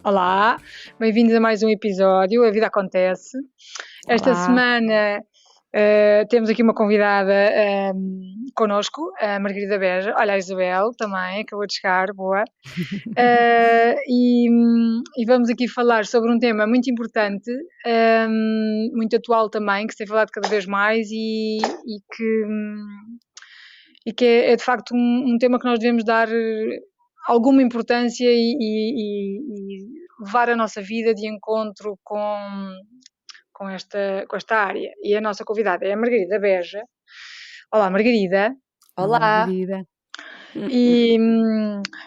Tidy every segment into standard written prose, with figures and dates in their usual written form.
Olá, bem-vindos a mais um episódio, A Vida Acontece. Esta Olá. semana temos aqui uma convidada connosco, a Margarida Beja. Olha, a Isabel também, acabou de chegar, boa. E vamos aqui falar sobre um tema muito importante, muito atual também, que se tem falado cada vez mais e que é de facto um tema que nós devemos dar alguma importância e levar a nossa vida de encontro com esta área. E a nossa convidada é a Margarida Beja. Olá, Margarida. Olá, Olá. Margarida. E,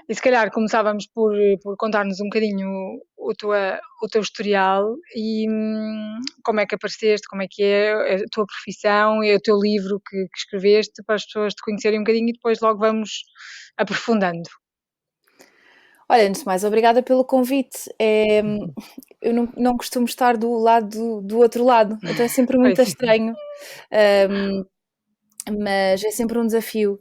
e se calhar começávamos por contar-nos um bocadinho o teu historial e como é que apareceste, como é que é a tua profissão e o teu livro que escreveste, para as pessoas te conhecerem um bocadinho e depois logo vamos aprofundando. Olha, antes de mais, obrigada pelo convite. Eu não costumo estar do outro lado, então é sempre muito Pois. estranho, mas é sempre um desafio.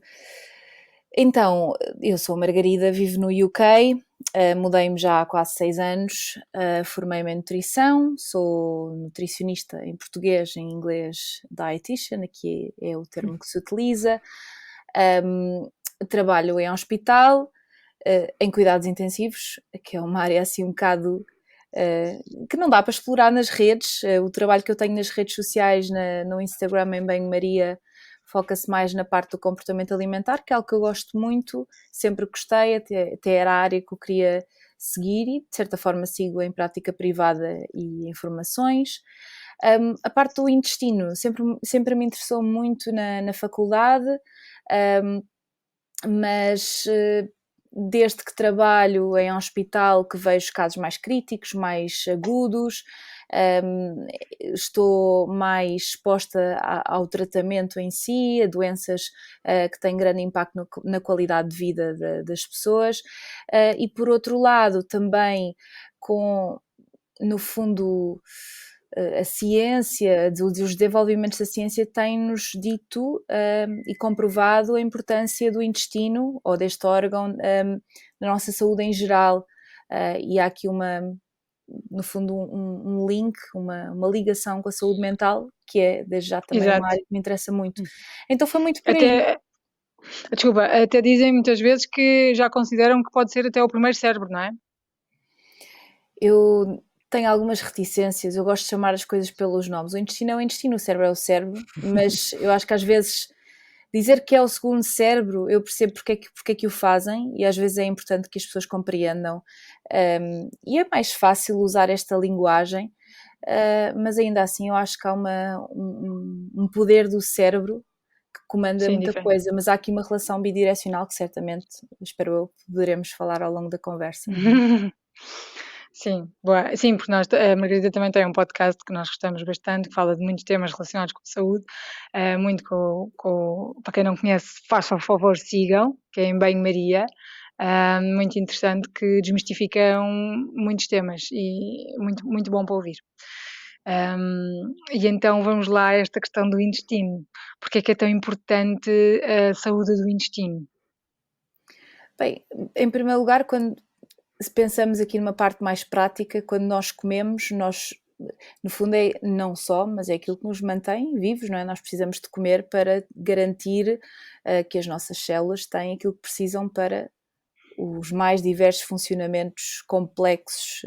Então, eu sou a Margarida, vivo no UK, mudei-me já há quase 6 anos, formei-me em nutrição, sou nutricionista em português, em inglês dietitian, aqui é o termo que se utiliza. Trabalho em hospital, em cuidados intensivos, que é uma área assim um bocado que não dá para explorar nas redes. O trabalho que eu tenho nas redes sociais, no Instagram, em Banho-Maria, foca-se mais na parte do comportamento alimentar, que é algo que eu gosto muito, sempre gostei, até era a área que eu queria seguir e, de certa forma, sigo em prática privada e informações. A parte do intestino sempre me interessou muito na faculdade, mas desde que trabalho em hospital que vejo casos mais críticos, mais agudos, estou mais exposta ao tratamento em si, a doenças que têm grande impacto na qualidade de vida das pessoas, e por outro lado também no fundo, a ciência, os desenvolvimentos da ciência têm-nos dito e comprovado a importância do intestino ou deste órgão na nossa saúde em geral, e há aqui no fundo um link, uma ligação com a saúde mental, que é desde já também Exato. uma área que me interessa muito. Então foi muito por aí. Desculpa, até dizem muitas vezes que já consideram que pode ser até o primeiro cérebro, não é? Eu tenho algumas reticências, eu gosto de chamar as coisas pelos nomes. O intestino é o intestino, o cérebro é o cérebro, mas eu acho que às vezes dizer que é o segundo cérebro, eu percebo porque é que o fazem e às vezes é importante que as pessoas compreendam. E é mais fácil usar esta linguagem, mas ainda assim eu acho que há um poder do cérebro que comanda Sim, muita diferente. coisa, mas há aqui uma relação bidirecional que certamente, espero eu, poderemos falar ao longo da conversa. Sim, boa. Sim, porque a Margarida também tem um podcast que nós gostamos bastante, que fala de muitos temas relacionados com a saúde, muito para quem não conhece, façam favor, sigam, que é em Banho-Maria, muito interessante, que desmistificam muitos temas e muito, muito bom para ouvir. E então vamos lá a esta questão do intestino. Porque é que é tão importante a saúde do intestino? Bem, em primeiro lugar, se pensamos aqui numa parte mais prática, quando nós comemos, no fundo é não só, mas é aquilo que nos mantém vivos, não é? Nós precisamos de comer para garantir que as nossas células têm aquilo que precisam para os mais diversos funcionamentos complexos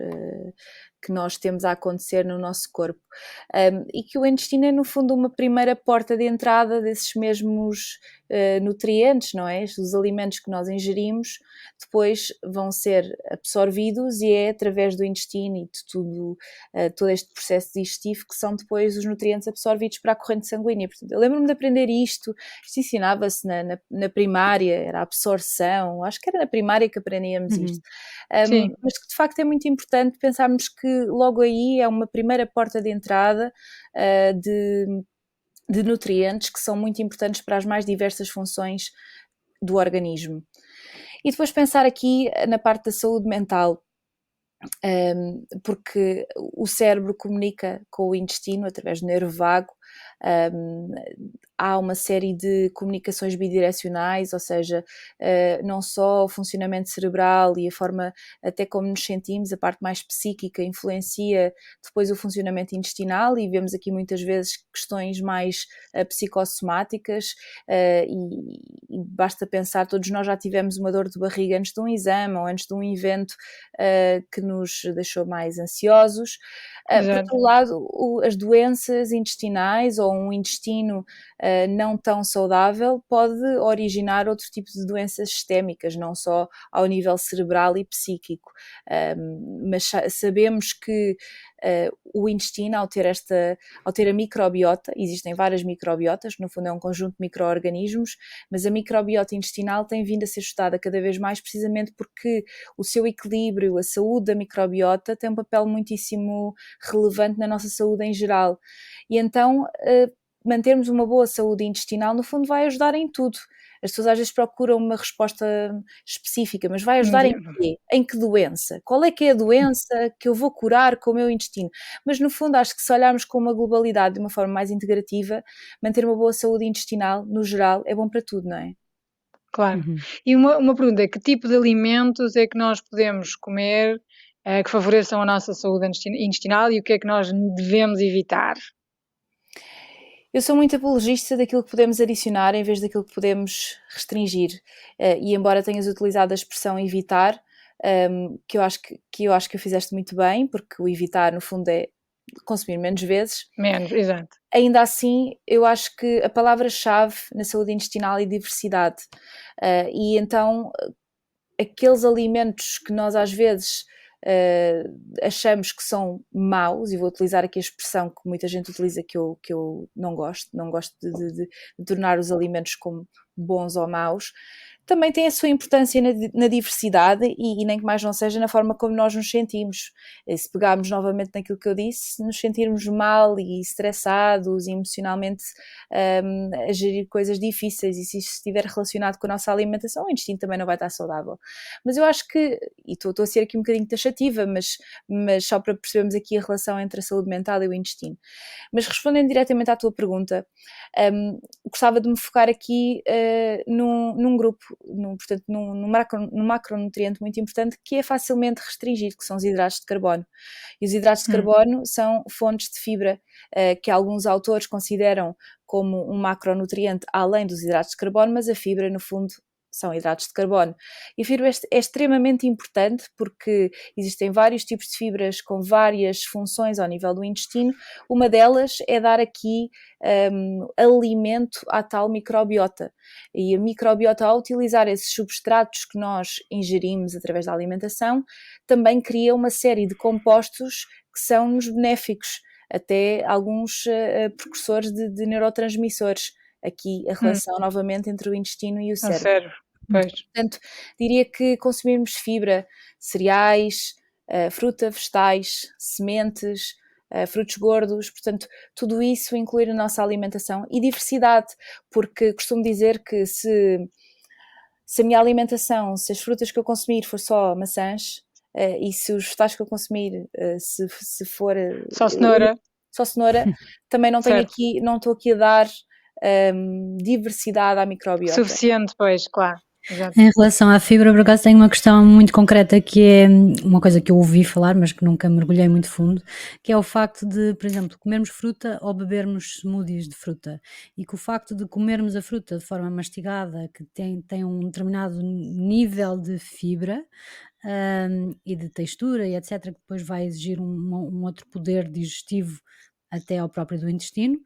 que nós temos a acontecer no nosso corpo. E que o intestino é, no fundo, uma primeira porta de entrada desses mesmos nutrientes, não é? Os alimentos que nós ingerimos depois vão ser absorvidos e é através do intestino e de todo este processo digestivo que são depois os nutrientes absorvidos para a corrente sanguínea. Portanto, eu lembro-me de aprender isto ensinava-se na primária, era a absorção, acho que era na primária que aprendíamos isto. Mas que de facto é muito importante pensarmos que logo aí é uma primeira porta de entrada de nutrientes que são muito importantes para as mais diversas funções do organismo. E depois pensar aqui na parte da saúde mental, porque o cérebro comunica com o intestino através do nervo vago, Há uma série de comunicações bidirecionais, ou seja, não só o funcionamento cerebral e a forma até como nos sentimos, a parte mais psíquica influencia depois o funcionamento intestinal, e vemos aqui muitas vezes questões mais psicossomáticas, e basta pensar, todos nós já tivemos uma dor de barriga antes de um exame ou antes de um evento que nos deixou mais ansiosos. Por outro lado, as doenças intestinais ou um intestino não tão saudável pode originar outro tipo de doenças sistémicas, não só ao nível cerebral e psíquico, mas sabemos que o intestino, ao ter a microbiota, existem várias microbiotas, no fundo é um conjunto de micro-organismos, mas a microbiota intestinal tem vindo a ser estudada cada vez mais, precisamente porque o seu equilíbrio, a saúde da microbiota tem um papel muitíssimo relevante na nossa saúde em geral, e então mantermos uma boa saúde intestinal no fundo vai ajudar em tudo. As pessoas às vezes procuram uma resposta específica, mas vai ajudar em quê? Em que doença? Qual é que é a doença que eu vou curar com o meu intestino? Mas no fundo acho que se olharmos com uma globalidade, de uma forma mais integrativa, manter uma boa saúde intestinal, no geral, é bom para tudo, não é? Claro. E uma pergunta, que tipo de alimentos é que nós podemos comer que favoreçam a nossa saúde intestinal, e o que é que nós devemos evitar? Eu sou muito apologista daquilo que podemos adicionar em vez daquilo que podemos restringir, e embora tenhas utilizado a expressão evitar, que eu acho que o fizeste muito bem, porque o evitar no fundo é consumir menos vezes. Menos, exato. Ainda assim, eu acho que a palavra-chave na saúde intestinal é diversidade, e então aqueles alimentos que nós às vezes achamos que são maus, e vou utilizar aqui a expressão que muita gente utiliza, que eu não gosto de tornar os alimentos como bons ou maus, também tem a sua importância na diversidade, e nem que mais não seja na forma como nós nos sentimos. E se pegarmos novamente naquilo que eu disse, nos sentirmos mal e estressados e emocionalmente a gerir coisas difíceis, e se isso estiver relacionado com a nossa alimentação, o intestino também não vai estar saudável. Mas eu acho que, e estou a ser aqui um bocadinho taxativa, mas só para percebermos aqui a relação entre a saúde mental e o intestino. Mas respondendo diretamente à tua pergunta, gostava de me focar aqui num grupo, portanto, num macronutriente muito importante que é facilmente restringido, que são os hidratos de carbono. E os hidratos de carbono são fontes de fibra, que alguns autores consideram como um macronutriente além dos hidratos de carbono, mas a fibra, no fundo, são hidratos de carbono. E a fibra é extremamente importante porque existem vários tipos de fibras com várias funções ao nível do intestino. Uma delas é dar aqui alimento à tal microbiota. E a microbiota, ao utilizar esses substratos que nós ingerimos através da alimentação, também cria uma série de compostos que são-nos benéficos, até alguns precursores de neurotransmissores. Aqui a relação novamente entre o intestino e o cérebro. Pois. Portanto, diria que consumirmos fibra, cereais, fruta, vegetais, sementes, frutos gordos, portanto, tudo isso incluir na nossa alimentação, e diversidade, porque costumo dizer que se a minha alimentação, se as frutas que eu consumir for só maçãs, e se os vegetais que eu consumir se for só cenoura, também não estou aqui a dar diversidade à microbiota. Suficiente, pois, claro. Exato. Em relação à fibra, por acaso tenho uma questão muito concreta, que é uma coisa que eu ouvi falar, mas que nunca mergulhei muito fundo, que é o facto de, por exemplo, comermos fruta ou bebermos smoothies de fruta, e que o facto de comermos a fruta de forma mastigada, que tem um determinado nível de fibra e de textura e etc., que depois vai exigir um outro poder digestivo até ao próprio do intestino,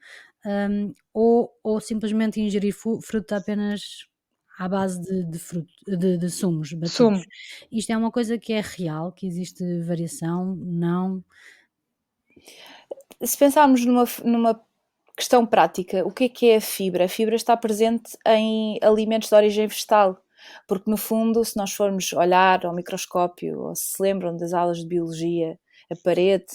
ou simplesmente ingerir fruta apenas à base de sumos batidos. Isto é uma coisa que é real, que existe variação? Não? Se pensarmos numa questão prática, o que é a fibra? A fibra está presente em alimentos de origem vegetal, porque no fundo, se nós formos olhar ao microscópio, ou se lembram das aulas de biologia, a parede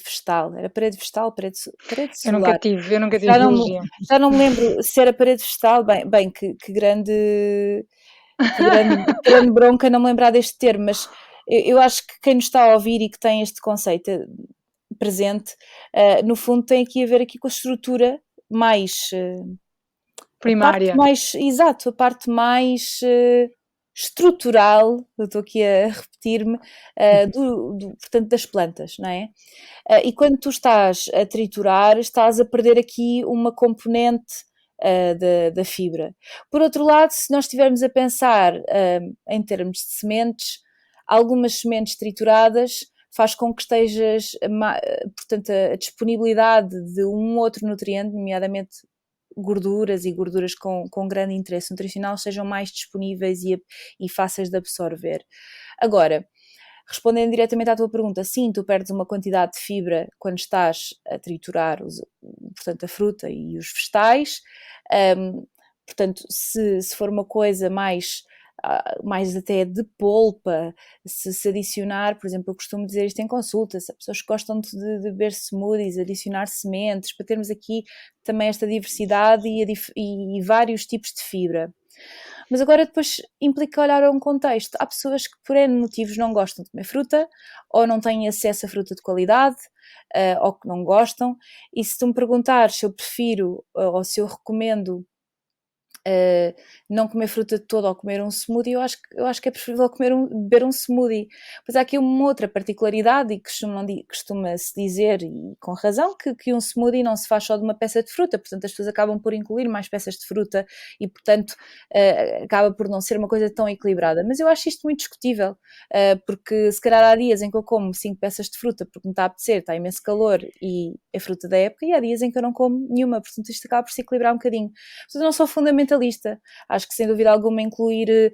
vegetal, era parede vegetal, parede celular. Eu nunca tive biologia. Já não me lembro se era parede vegetal, que grande bronca não me lembrar deste termo, mas eu acho que quem nos está a ouvir e que tem este conceito presente, no fundo tem aqui a ver aqui com a estrutura mais primária. A parte mais estrutural, eu estou aqui a repetir-me, portanto, das plantas, não é? E quando tu estás a triturar, estás a perder aqui uma componente da fibra. Por outro lado, se nós estivermos a pensar em termos de sementes, algumas sementes trituradas faz com que estejas, portanto, a disponibilidade de um outro nutriente, nomeadamente gorduras e gorduras com grande interesse nutricional, sejam mais disponíveis e fáceis de absorver. Agora, respondendo diretamente à tua pergunta, sim, tu perdes uma quantidade de fibra quando estás a triturar, portanto, a fruta e os vegetais. Portanto, se for uma coisa mais até de polpa, se adicionar, por exemplo, eu costumo dizer isto em consulta, se há pessoas que gostam de beber smoothies, adicionar sementes, para termos aqui também esta diversidade e vários tipos de fibra. Mas agora depois implica olhar a um contexto. Há pessoas que por N motivos não gostam de comer fruta, ou não têm acesso a fruta de qualidade, ou que não gostam, e se tu me perguntares se eu prefiro ou se eu recomendo não comer fruta de toda ou comer um smoothie, eu acho que é preferível beber um smoothie. Pois há aqui uma outra particularidade, e costuma-se dizer, e com razão, que um smoothie não se faz só de uma peça de fruta, portanto as pessoas acabam por incluir mais peças de fruta e portanto acaba por não ser uma coisa tão equilibrada, mas eu acho isto muito discutível, porque se calhar há dias em que eu como 5 peças de fruta porque me está a apetecer, está imenso calor e é fruta da época, e há dias em que eu não como nenhuma, portanto isto acaba por se equilibrar um bocadinho. Portanto eu não sou fundamentalista. Acho que sem dúvida alguma incluir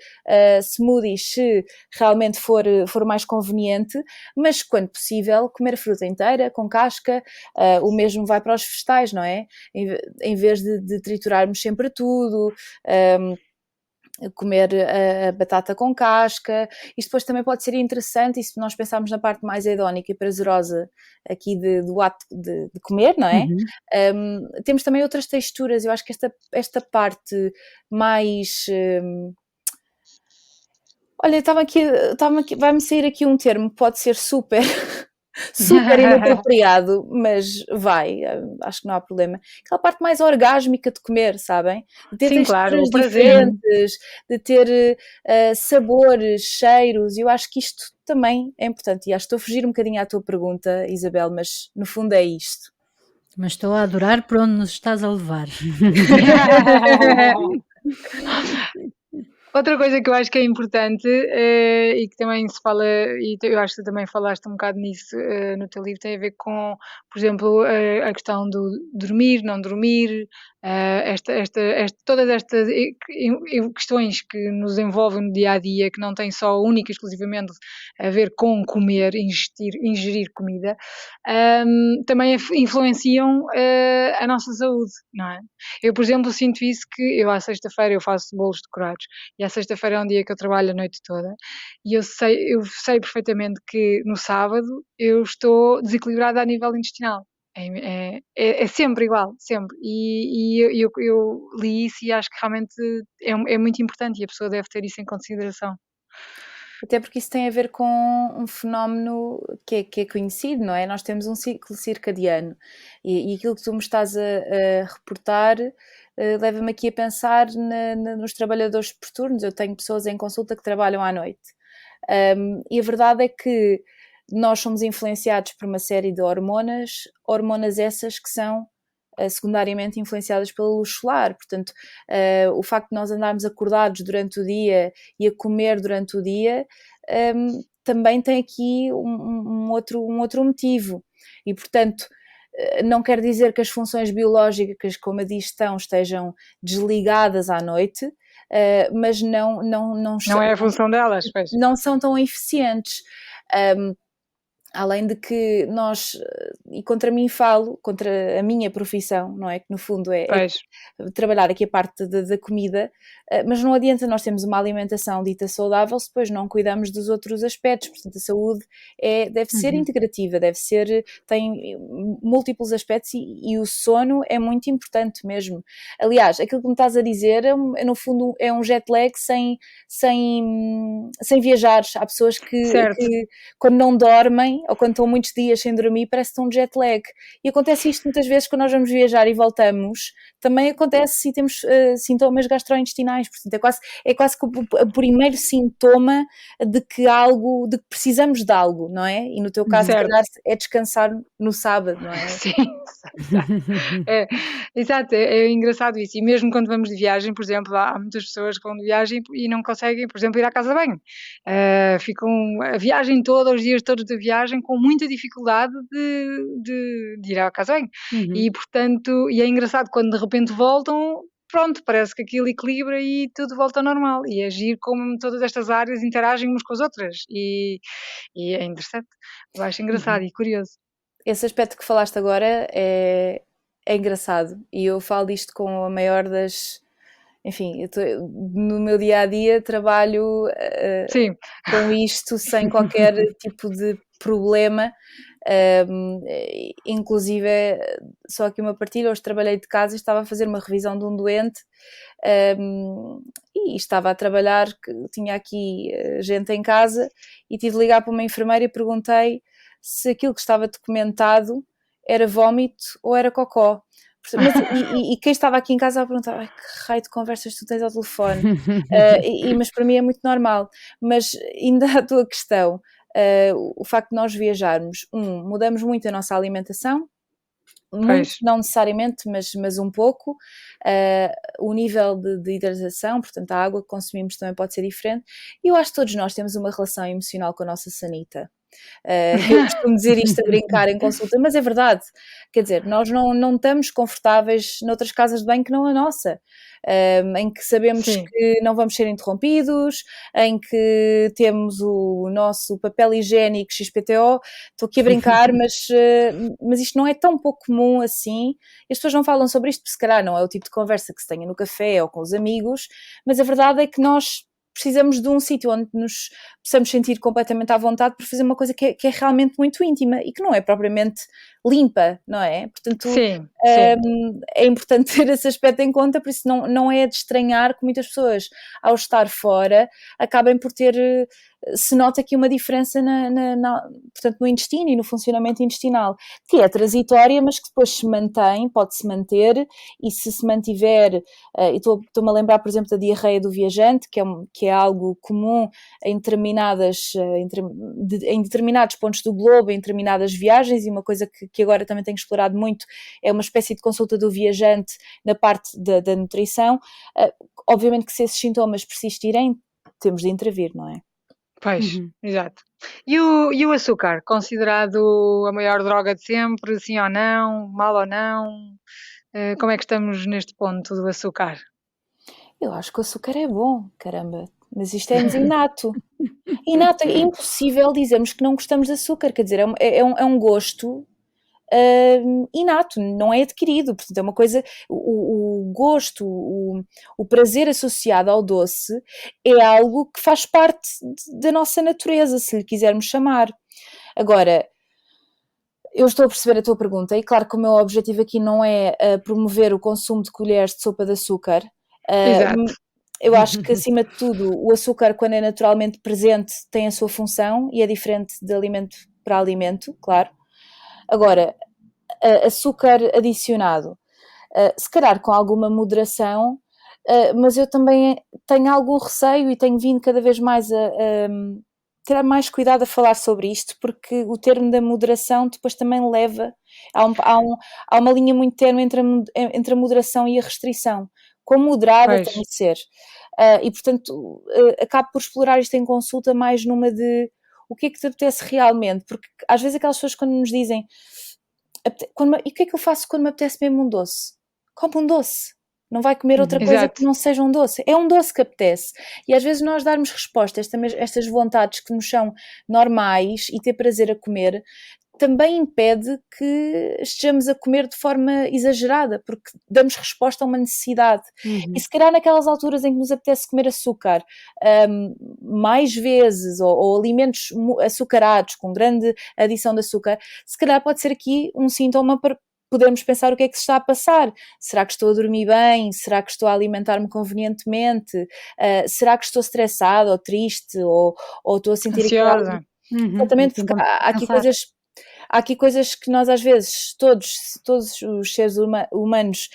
smoothies se realmente for mais conveniente, mas quando possível comer a fruta inteira, com casca, o mesmo vai para os vegetais, não é? Em vez de triturarmos sempre tudo, comer a batata com casca. Isto depois também pode ser interessante, e se nós pensarmos na parte mais hedónica e prazerosa aqui do ato de comer, não é? Temos também outras texturas. Eu acho que esta parte mais... olha, vai-me sair aqui um termo, pode ser super inapropriado, mas acho que não há problema. Aquela parte mais orgásmica de comer, sabem? De ter Sim, claro, o texturas prazer. diferentes, de ter sabores, cheiros, e eu acho que isto também é importante. E acho que estou a fugir um bocadinho à tua pergunta, Isabel, mas no fundo é isto. Mas estou a adorar por onde nos estás a levar. Outra coisa que eu acho que é importante e que também se fala, e eu acho que tu também falaste um bocado nisso no teu livro, tem a ver com, por exemplo, a questão do dormir, não dormir, todas estas questões que nos envolvem no dia a dia, que não têm só única e exclusivamente a ver com comer, ingerir comida, também influenciam a nossa saúde, não é? Eu, por exemplo, sinto isso, que eu à sexta-feira eu faço bolos decorados, e à sexta-feira é um dia que eu trabalho a noite toda, e eu sei perfeitamente que no sábado eu estou desequilibrada a nível intestinal. É sempre igual, sempre. E eu li isso e acho que realmente é muito importante, e a pessoa deve ter isso em consideração. Até porque isso tem a ver com um fenómeno que é conhecido, não é? Nós temos um ciclo circadiano, e aquilo que tu me estás a reportar leva-me aqui a pensar nos trabalhadores por turnos. Eu tenho pessoas em consulta que trabalham à noite, e a verdade é que nós somos influenciados por uma série de hormonas essas que são secundariamente influenciadas pela luz solar. Portanto, o facto de nós andarmos acordados durante o dia e a comer durante o dia também tem aqui um outro motivo, e portanto não quer dizer que as funções biológicas, como a digestão, estejam desligadas à noite, mas não é a função delas, pois. Não são tão eficientes. Além de que nós, e contra mim falo, contra a minha profissão, não é? Que no fundo é trabalhar aqui a parte da comida, mas não adianta nós termos uma alimentação dita saudável se depois não cuidamos dos outros aspectos. Portanto, a saúde deve ser integrativa, tem múltiplos aspectos, e o sono é muito importante mesmo. Aliás, aquilo que me estás a dizer, no fundo, é um jet lag sem viajar. Há pessoas que quando não dormem, ou quando estão muitos dias sem dormir, parece que estão de jet lag. E acontece isto muitas vezes quando nós vamos viajar e voltamos, também acontece se temos sintomas gastrointestinais, portanto é quase que o primeiro sintoma de que precisamos de algo, não é? E no teu caso, se Certo. calhar, é descansar no sábado, não é? Sim, exato, é engraçado isso. E mesmo quando vamos de viagem, por exemplo, há muitas pessoas que vão de viagem e não conseguem, por exemplo, ir à casa de banho. Ficam a viagem toda, os dias todos de viagem, com muita dificuldade de ir à casa de banho. E, portanto, é engraçado quando de repente voltam, pronto, parece que aquilo equilibra e tudo volta ao normal. E agir como todas estas áreas interagem umas com as outras. E é interessante, eu acho engraçado e curioso. Esse aspecto que falaste agora é engraçado, e eu falo disto com a maior das... Enfim, no meu dia-a-dia trabalho com isto sem qualquer tipo de problema, inclusive, só aqui uma partilha, hoje trabalhei de casa e estava a fazer uma revisão de um doente, e estava a trabalhar, tinha aqui gente em casa, e tive de ligar para uma enfermeira e perguntei se aquilo que estava documentado era vómito ou era cocó. Mas, e quem estava aqui em casa a perguntar, ai, que raio de conversas tu tens ao telefone? Mas para mim é muito normal. Mas ainda à tua questão, o facto de nós viajarmos, mudamos muito a nossa alimentação, muito, não necessariamente, mas um pouco. O nível de hidratação, portanto a água que consumimos também pode ser diferente. E eu acho que todos nós temos uma relação emocional com a nossa sanita. Eu costumo dizer isto a brincar em consulta, mas é verdade, quer dizer, nós não estamos confortáveis noutras casas de banho que não a nossa, em que sabemos que não vamos ser interrompidos, em que temos o nosso papel higiênico XPTO, estou aqui a brincar, mas isto não é tão pouco comum assim, as pessoas não falam sobre isto porque se calhar não é o tipo de conversa que se tenha no café ou com os amigos, mas a verdade é que nós precisamos de um sítio onde nos possamos sentir completamente à vontade para fazer uma coisa que é realmente muito íntima e que não é propriamente limpa, não é? Portanto, é importante ter esse aspecto em conta, por isso não é de estranhar que muitas pessoas, ao estar fora, acabem por ter... Se nota aqui uma diferença portanto, no intestino e no funcionamento intestinal, que é transitória, mas que depois se mantém, pode-se manter, e se mantiver, e estou-me a lembrar, por exemplo, da diarreia do viajante, que é algo comum em determinados pontos do globo, em determinadas viagens, e uma coisa que agora também tenho explorado muito é uma espécie de consulta do viajante na parte da nutrição. Obviamente que se esses sintomas persistirem, temos de intervir, não é? Pois, exato. E o açúcar, considerado a maior droga de sempre, sim ou não, mal ou não? Como é que estamos neste ponto do açúcar? Eu acho que o açúcar é bom, caramba, mas isto é-nos inato. Inato, é impossível dizermos que não gostamos de açúcar, quer dizer, é um gosto inato, não é adquirido, portanto é uma coisa, o gosto, o prazer associado ao doce é algo que faz parte da nossa natureza, se lhe quisermos chamar. Agora, eu estou a perceber a tua pergunta e claro que o meu objetivo aqui não é promover o consumo de colheres de sopa de açúcar. Exato. Eu acho que acima de tudo o açúcar, quando é naturalmente presente, tem a sua função e é diferente de alimento para alimento, claro. Agora, açúcar adicionado, se calhar com alguma moderação, mas eu também tenho algum receio e tenho vindo cada vez mais a ter mais cuidado a falar sobre isto, porque o termo da moderação depois também leva, há uma linha muito tênue entre a moderação e a restrição. Quão moderada tem de ser. E portanto acabo por explorar isto em consulta mais numa de o que é que te apetece realmente, porque às vezes aquelas pessoas quando nos dizem e o que é que eu faço quando me apetece mesmo um doce? Como um doce. Não vai comer outra coisa que não seja um doce. É um doce que apetece. E às vezes nós darmos resposta a estas vontades que nos são normais e ter prazer a comer também impede que estejamos a comer de forma exagerada, porque damos resposta a uma necessidade. E se calhar naquelas alturas em que nos apetece comer açúcar mais vezes, ou alimentos açucarados, com grande adição de açúcar, se calhar pode ser aqui um sintoma para podermos pensar o que é que se está a passar. Será que estou a dormir bem? Será que estou a alimentar-me convenientemente? Será que estou estressada ou triste? Ou estou a sentir ansiosa? Exatamente, porque há aqui coisas que nós às vezes, todos os seres humanos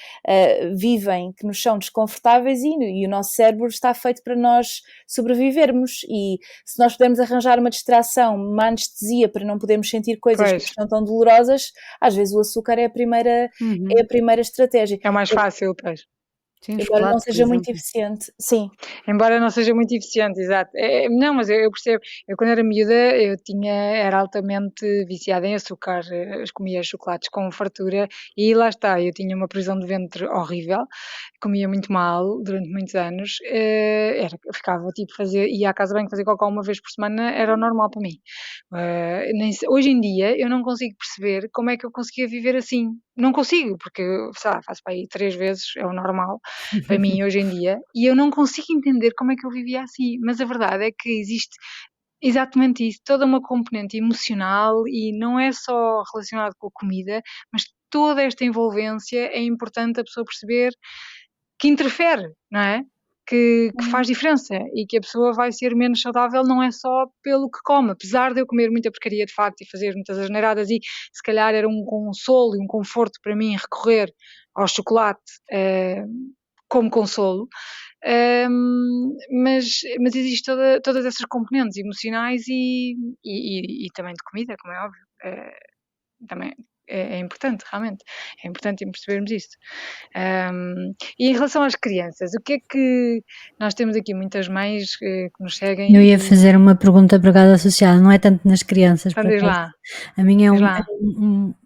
vivem, que nos são desconfortáveis e o nosso cérebro está feito para nós sobrevivermos, e se nós pudermos arranjar uma distração, uma anestesia para não podermos sentir coisas que Pois, são tão dolorosas, às vezes o açúcar é a primeira estratégia, é o mais fácil, pois. Sim, o embora não chocolate, por seja muito exemplo. eficiente. Sim. Embora não seja muito eficiente, exato. Não, mas eu percebo. Eu, quando era miúda, era altamente viciada em açúcar. Comia chocolates com fartura e lá está, eu tinha uma prisão de ventre horrível, comia muito mal durante muitos anos. Eu ficava tipo ia à casa de banho fazer cocó uma vez por semana, era o normal para mim. Hoje em dia eu não consigo perceber como é que eu conseguia viver assim. Não consigo, porque sei lá, faço para aí 3 vezes, é o normal para mim hoje em dia, e eu não consigo entender como é que eu vivia assim. Mas a verdade é que existe exatamente isso, toda uma componente emocional, e não é só relacionado com a comida, mas toda esta envolvência é importante a pessoa perceber que interfere, não é? Que faz diferença, e que a pessoa vai ser menos saudável não é só pelo que come, apesar de eu comer muita porcaria de facto e fazer muitas asneiradas, e se calhar era um consolo e um conforto para mim recorrer ao chocolate como consolo, mas existe todas essas componentes emocionais e também de comida, como é óbvio, também é importante, realmente, é importante percebermos isso. E em relação às crianças, o que é que nós temos aqui muitas mães que nos seguem Eu ia fazer uma pergunta por acaso associada, não é tanto nas crianças, por Então diz acaso. lá, A minha diz é lá.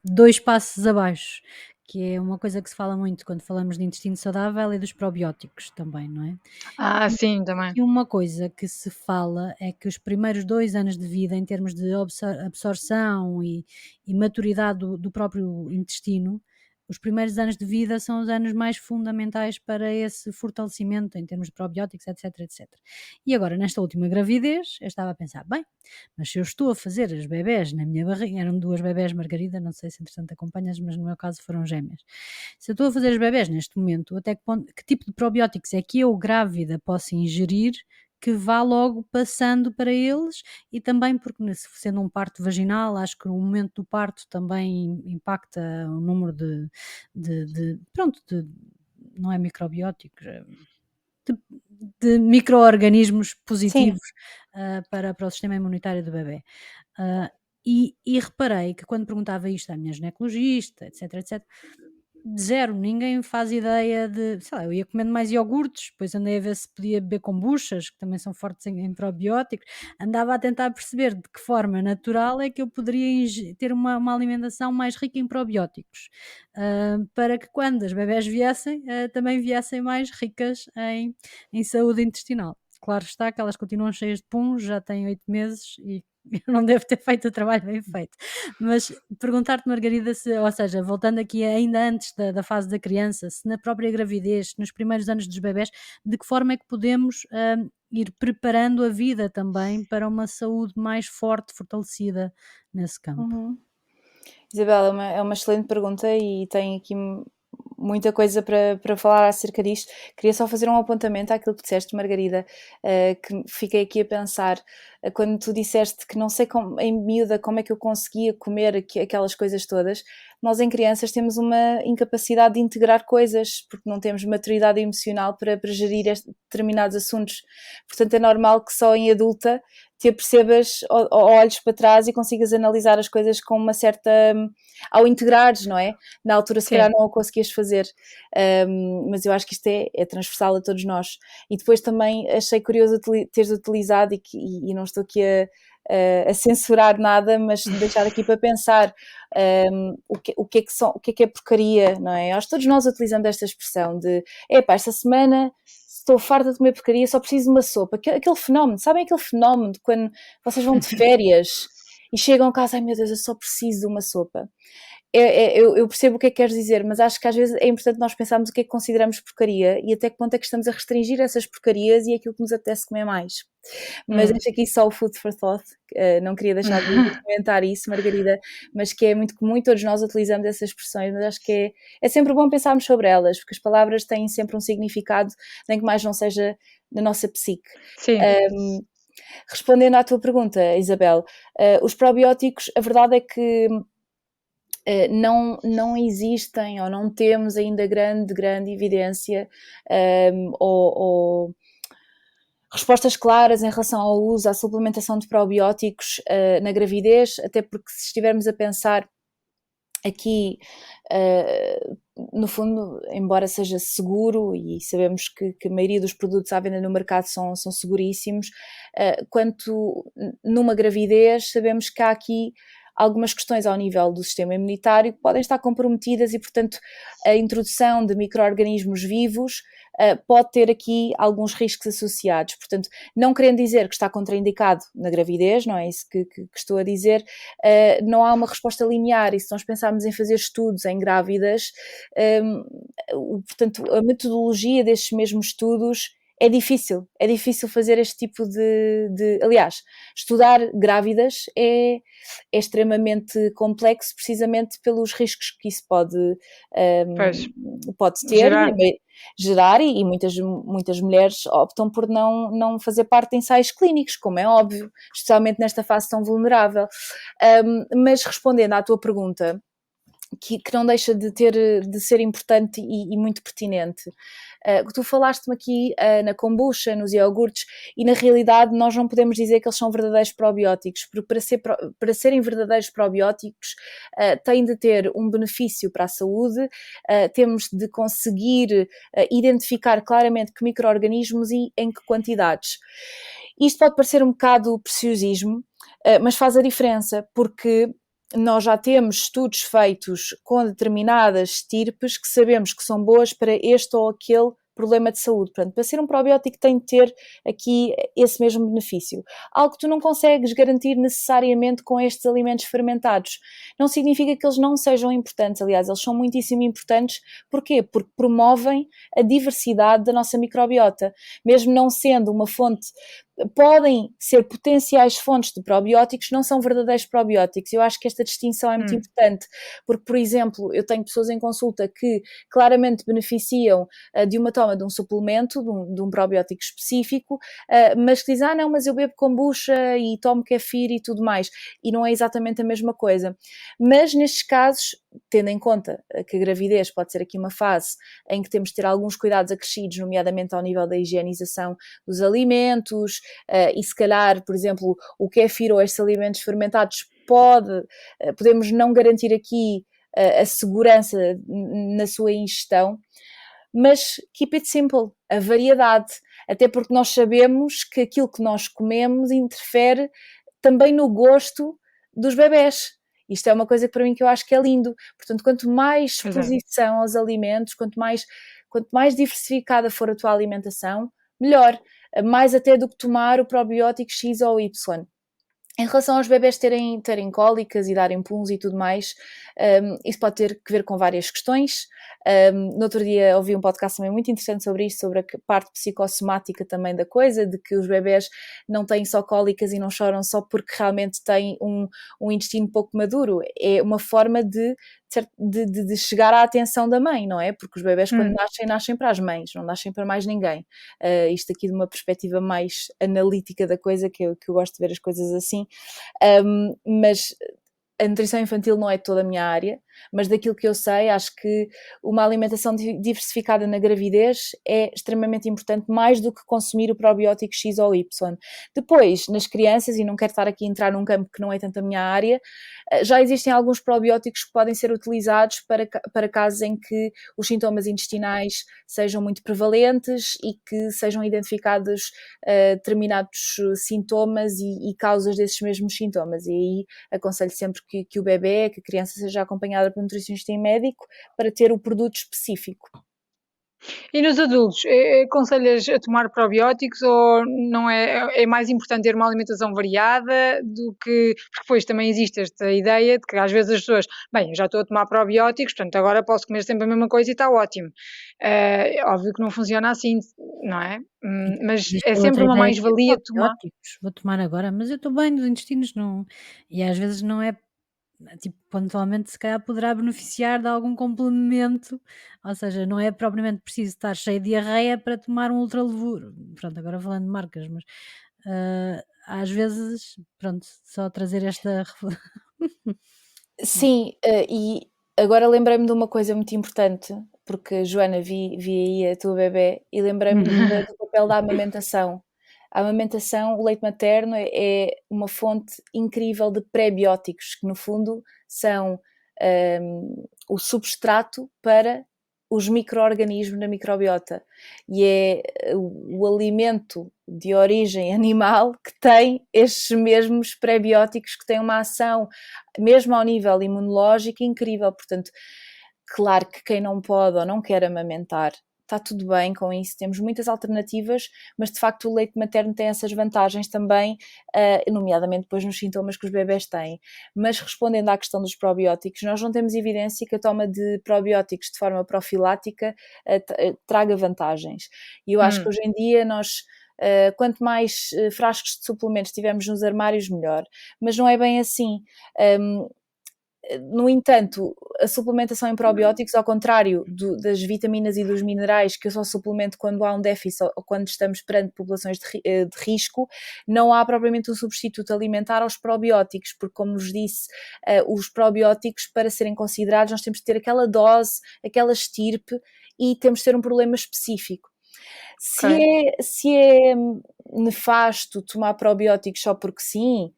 2 passos abaixo, que é uma coisa que se fala muito quando falamos de intestino saudável e dos probióticos também, não é? Sim, também. E uma coisa que se fala é que os primeiros 2 anos de vida, em termos de absorção e maturidade do próprio intestino, os primeiros anos de vida são os anos mais fundamentais para esse fortalecimento em termos de probióticos, etc, etc. E agora, nesta última gravidez, eu estava a pensar, bem, mas se eu estou a fazer as bebés na minha barriga, eram 2 bebés Margarida, não sei se entretanto acompanhas, mas no meu caso foram gêmeas. Se eu estou a fazer as bebés neste momento, até que tipo de probióticos é que eu, grávida, posso ingerir que vá logo passando para eles, e também porque sendo um parto vaginal, acho que o momento do parto também impacta o número não é microbióticos, de micro-organismos Sim. positivos para o sistema imunitário do bebê. E reparei que quando perguntava isto à minha ginecologista, etc, etc, zero, ninguém faz ideia de, sei lá, eu ia comendo mais iogurtes, depois andei a ver se podia beber kombuchas, que também são fortes em probióticos, andava a tentar perceber de que forma natural é que eu poderia ter uma alimentação mais rica em probióticos, para que quando as bebés viessem, também viessem mais ricas em saúde intestinal. Claro está que elas continuam cheias de puns, já têm 8 meses e eu não devo ter feito o trabalho bem feito. Mas perguntar-te, Margarida, ou seja, voltando aqui ainda antes da fase da criança, se na própria gravidez, nos primeiros anos dos bebés, de que forma é que podemos ir preparando a vida também para uma saúde mais forte, fortalecida nesse campo? Isabel, é uma excelente pergunta e tem aqui muita coisa para falar acerca disto. Queria só fazer um apontamento àquilo que disseste, Margarida, que fiquei aqui a pensar, quando tu disseste que não sei em miúda como é que eu conseguia comer aquelas coisas todas. Nós em crianças temos uma incapacidade de integrar coisas, porque não temos maturidade emocional para gerir determinados assuntos. Portanto, é normal que só em adulta te apercebas, olhes para trás e consigas analisar as coisas com uma certa... ao integrares, não é? Na altura se calhar não o conseguias fazer, mas eu acho que isto é transversal a todos nós. E depois também achei curioso teres utilizado, e não estou aqui a censurar nada, mas deixar aqui para pensar o que é que é porcaria, não é? Acho que todos nós utilizamos esta expressão de esta semana estou farta de comer porcaria, só preciso de uma sopa. Aquele fenómeno, sabem aquele fenómeno de quando vocês vão de férias e chegam a casa, ai meu Deus, eu só preciso de uma sopa. Eu percebo o que é que queres dizer, mas acho que às vezes é importante nós pensarmos o que é que consideramos porcaria e até que ponto é que estamos a restringir essas porcarias e aquilo que nos apetece comer mais. Mas deixo aqui só o food for thought, não queria deixar de comentar isso, Margarida, mas que é muito comum e todos nós utilizamos essas expressões, mas acho que é sempre bom pensarmos sobre elas, porque as palavras têm sempre um significado, nem que mais não seja na nossa psique. Sim. Respondendo à tua pergunta, Isabel, os probióticos, a verdade é que não existem ou não temos ainda grande evidência ou respostas claras em relação ao uso, à suplementação de probióticos na gravidez, até porque se estivermos a pensar aqui, no fundo, embora seja seguro, e sabemos que a maioria dos produtos à venda no mercado são seguríssimos, quanto numa gravidez, sabemos que há aqui algumas questões ao nível do sistema imunitário que podem estar comprometidas e, portanto, a introdução de micro-organismos vivos pode ter aqui alguns riscos associados. Portanto, não querendo dizer que está contraindicado na gravidez, não é isso que estou a dizer, não há uma resposta linear, e se nós pensarmos em fazer estudos em grávidas, portanto, a metodologia destes mesmos estudos é difícil fazer este tipo aliás, estudar grávidas é extremamente complexo, precisamente pelos riscos que isso pode ter, gerar e muitas mulheres optam por não fazer parte de ensaios clínicos, como é óbvio, especialmente nesta fase tão vulnerável. Mas respondendo à tua pergunta, que não deixa de ser importante e muito pertinente. Tu falaste-me aqui na kombucha, nos iogurtes, e na realidade nós não podemos dizer que eles são verdadeiros probióticos, porque para serem verdadeiros probióticos têm de ter um benefício para a saúde, temos de conseguir identificar claramente que micro-organismos e em que quantidades. Isto pode parecer um bocado preciosismo, mas faz a diferença, porque nós já temos estudos feitos com determinadas estirpes que sabemos que são boas para este ou aquele problema de saúde. Portanto, para ser um probiótico tem de ter aqui esse mesmo benefício. Algo que tu não consegues garantir necessariamente com estes alimentos fermentados. Não significa que eles não sejam importantes, aliás, eles são muitíssimo importantes. Porquê? Porque promovem a diversidade da nossa microbiota. Mesmo não sendo uma fonte, podem ser potenciais fontes de probióticos, não são verdadeiros probióticos. Eu acho que esta distinção é muito importante, porque, por exemplo, eu tenho pessoas em consulta que claramente beneficiam de uma toma de um suplemento, de um probiótico específico, mas que dizem, não, mas eu bebo kombucha e tomo kefir e tudo mais, e não é exatamente a mesma coisa. Mas nestes casos, tendo em conta que a gravidez pode ser aqui uma fase em que temos de ter alguns cuidados acrescidos, nomeadamente ao nível da higienização dos alimentos, e se calhar, por exemplo, o kefir ou estes alimentos fermentados podemos não garantir aqui a segurança na sua ingestão, mas keep it simple, a variedade, até porque nós sabemos que aquilo que nós comemos interfere também no gosto dos bebés. Isto é uma coisa que para mim que eu acho que é lindo. Portanto, quanto mais exposição aos alimentos, quanto mais diversificada for a tua alimentação, melhor. Mais até do que tomar o probiótico X ou Y. Em relação aos bebés terem cólicas e darem puns e tudo mais, isso pode ter que ver com várias questões. No outro dia ouvi um podcast também muito interessante sobre isto, sobre a parte psicossomática também da coisa, de que os bebés não têm só cólicas e não choram só porque realmente têm um intestino pouco maduro. É uma forma de chegar à atenção da mãe, não é? Porque os bebés quando nascem para as mães, não nascem para mais ninguém. Isto aqui de uma perspectiva mais analítica da coisa, que eu gosto de ver as coisas assim, mas a nutrição infantil não é toda a minha área, mas daquilo que eu sei, acho que uma alimentação diversificada na gravidez é extremamente importante, mais do que consumir o probiótico X ou Y. Depois, nas crianças, e não quero estar aqui a entrar num campo que não é tanto a minha área, já existem alguns probióticos que podem ser utilizados para casos em que os sintomas intestinais sejam muito prevalentes e que sejam identificados determinados sintomas e causas desses mesmos sintomas. E aí aconselho sempre que o bebê, que a criança seja acompanhada por um nutricionista e médico para ter o produto específico. E nos adultos, aconselhas a tomar probióticos ou não é mais importante ter uma alimentação variada do que... Porque depois também existe esta ideia de que às vezes as pessoas, bem, eu já estou a tomar probióticos, portanto agora posso comer sempre a mesma coisa e está ótimo. Óbvio que não funciona assim, não é? Mas é sempre uma mais-valia tomar. Vou tomar agora, mas eu estou bem nos intestinos, não... E às vezes não é... Tipo, pontualmente se calhar poderá beneficiar de algum complemento, ou seja, não é propriamente preciso estar cheio de diarreia para tomar um ultralevuro. Pronto, agora falando de marcas, mas às vezes, pronto, só trazer esta Sim, e agora lembrei-me de uma coisa muito importante, porque Joana, vi aí a tua bebé e lembrei-me do papel da amamentação. A amamentação, o leite materno é uma fonte incrível de pré-bióticos, que no fundo são o substrato para os micro-organismos na microbiota, e é o alimento de origem animal que tem estes mesmos pré-bióticos, que têm uma ação, mesmo ao nível imunológico, incrível. Portanto, claro que quem não pode ou não quer amamentar, está tudo bem com isso, temos muitas alternativas, mas de facto o leite materno tem essas vantagens também, nomeadamente depois nos sintomas que os bebés têm. Mas respondendo à questão dos probióticos, nós não temos evidência que a toma de probióticos de forma profilática traga vantagens. E eu acho que hoje em dia nós... quanto mais frascos de suplementos tivermos nos armários, melhor. Mas não é bem assim. No entanto, a suplementação em probióticos, ao contrário das vitaminas e dos minerais, que eu só suplemento quando há um déficit ou quando estamos perante populações de risco, não há propriamente um substituto alimentar aos probióticos, porque, como nos disse, os probióticos, para serem considerados, nós temos de ter aquela dose, aquela estirpe, e temos de ter um problema específico. Se é nefasto tomar probióticos só porque sim,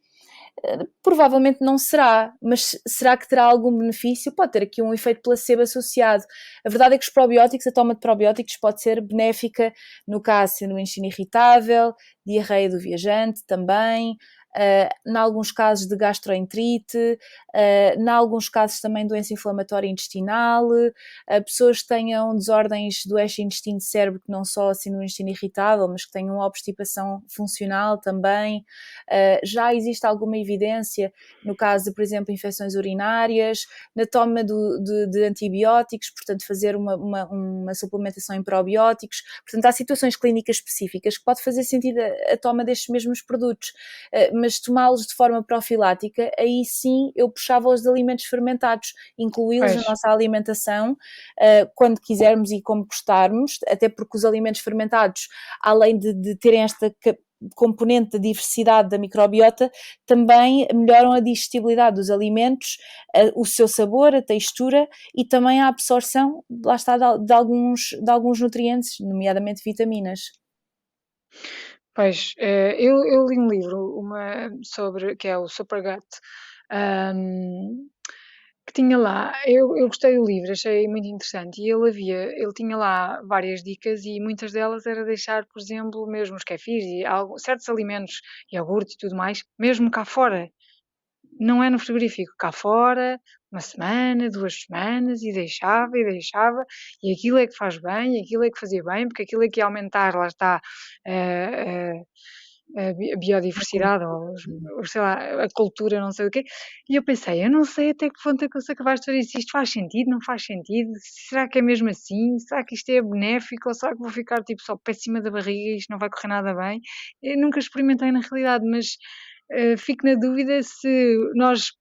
provavelmente não será, mas será que terá algum benefício? Pode ter aqui um efeito placebo associado. A verdade é que os probióticos, a toma de probióticos pode ser benéfica no caso do intestino irritável, diarreia do viajante também, em alguns casos de gastroenterite, em alguns casos também doença inflamatória intestinal, pessoas que tenham desordens do eixo intestino-cérebro, que não só assim no intestino irritável, mas que tenham obstipação funcional também. Já existe alguma evidência no caso de, por exemplo, infecções urinárias, na toma de antibióticos, portanto fazer uma suplementação em probióticos. Portanto, há situações clínicas específicas que pode fazer sentido a toma destes mesmos produtos, mas tomá-los de forma profilática, aí sim eu puxava-os de alimentos fermentados, incluí-los na nossa alimentação, quando quisermos e como gostarmos, até porque os alimentos fermentados, além de terem esta componente da diversidade da microbiota, também melhoram a digestibilidade dos alimentos, o seu sabor, a textura e também a absorção, lá está, de alguns nutrientes, nomeadamente vitaminas. Pois, eu li um livro que é o Supergut, que tinha lá, eu gostei do livro, achei muito interessante, e ele tinha lá várias dicas e muitas delas era deixar, por exemplo, mesmo os kéfirs e certos alimentos, iogurte e tudo mais, mesmo cá fora. Não é no frigorífico, cá fora, 1 semana, 2 semanas, e deixava, e aquilo é que faz bem, e aquilo é que fazia bem, porque aquilo é que ia aumentar, lá está, a biodiversidade ou sei lá, a cultura, não sei o quê. E eu pensei: "Eu não sei até que ponto é que eu sou capaz de fazer isso. Isto faz sentido, não faz sentido? Será que é mesmo assim? Será que isto é benéfico ou será que vou ficar, tipo, só péssima da barriga e isto não vai correr nada bem?" Eu nunca experimentei na realidade, mas fico na dúvida se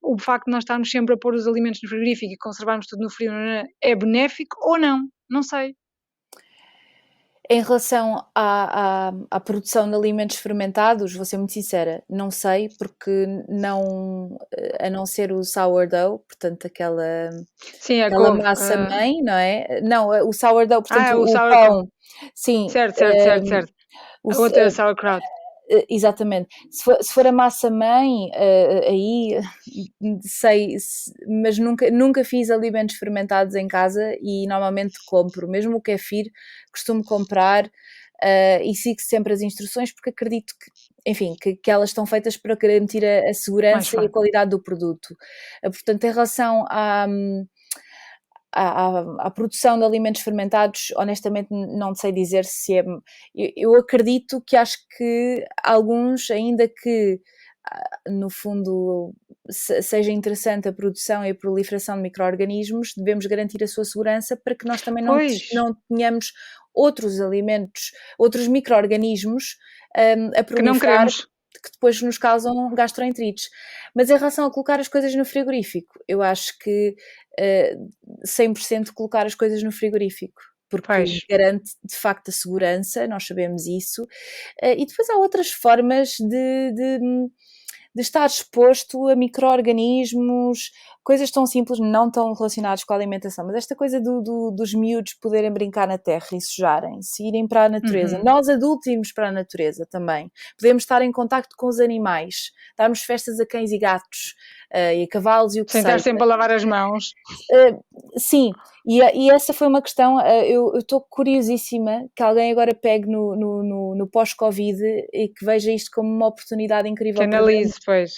o facto de nós estarmos sempre a pôr os alimentos no frigorífico e conservarmos tudo no frio é benéfico ou não. Não sei. Em relação à produção de alimentos fermentados, vou ser muito sincera, não sei, porque não, a não ser o sourdough, portanto aquela Sim, a aquela couve. massa-mãe, não é? Não, o sourdough, portanto O o sauerkraut. pão, sim, Certo, certo, certo, certo. o A outra é sauerkraut. exatamente. Se for a massa-mãe, aí sei, mas nunca fiz alimentos fermentados em casa e normalmente compro, mesmo o kefir costumo comprar, e sigo sempre as instruções porque acredito que, enfim, que elas estão feitas para garantir a segurança e a qualidade do produto. Portanto, em relação à produção de alimentos fermentados, honestamente não sei dizer se é... Eu acredito que acho que alguns, ainda que no fundo seja interessante a produção e a proliferação de micro-organismos, devemos garantir a sua segurança para que nós também não tenhamos outros alimentos, outros micro-organismos a que não proliferar, queremos. que depois nos causam gastroenterites. Mas em relação a colocar as coisas no frigorífico, eu acho que 100% colocar as coisas no frigorífico. porque Pois, garante de facto a segurança, nós sabemos isso. E depois há outras formas de estar exposto a micro-organismos, coisas tão simples, não tão relacionadas com a alimentação, mas esta coisa dos miúdos poderem brincar na terra e sujarem-se, irem para a natureza. uhum. Nós adultos irmos para a natureza também. Podemos estar em contacto com os animais, darmos festas a cães e gatos, e a cavalos e o que Sem estar seja. sempre a lavar as mãos. Sim, e essa foi uma questão, eu estou curiosíssima que alguém agora pegue no pós-Covid e que veja isto como uma oportunidade Que incrível para vermos, analise, pois.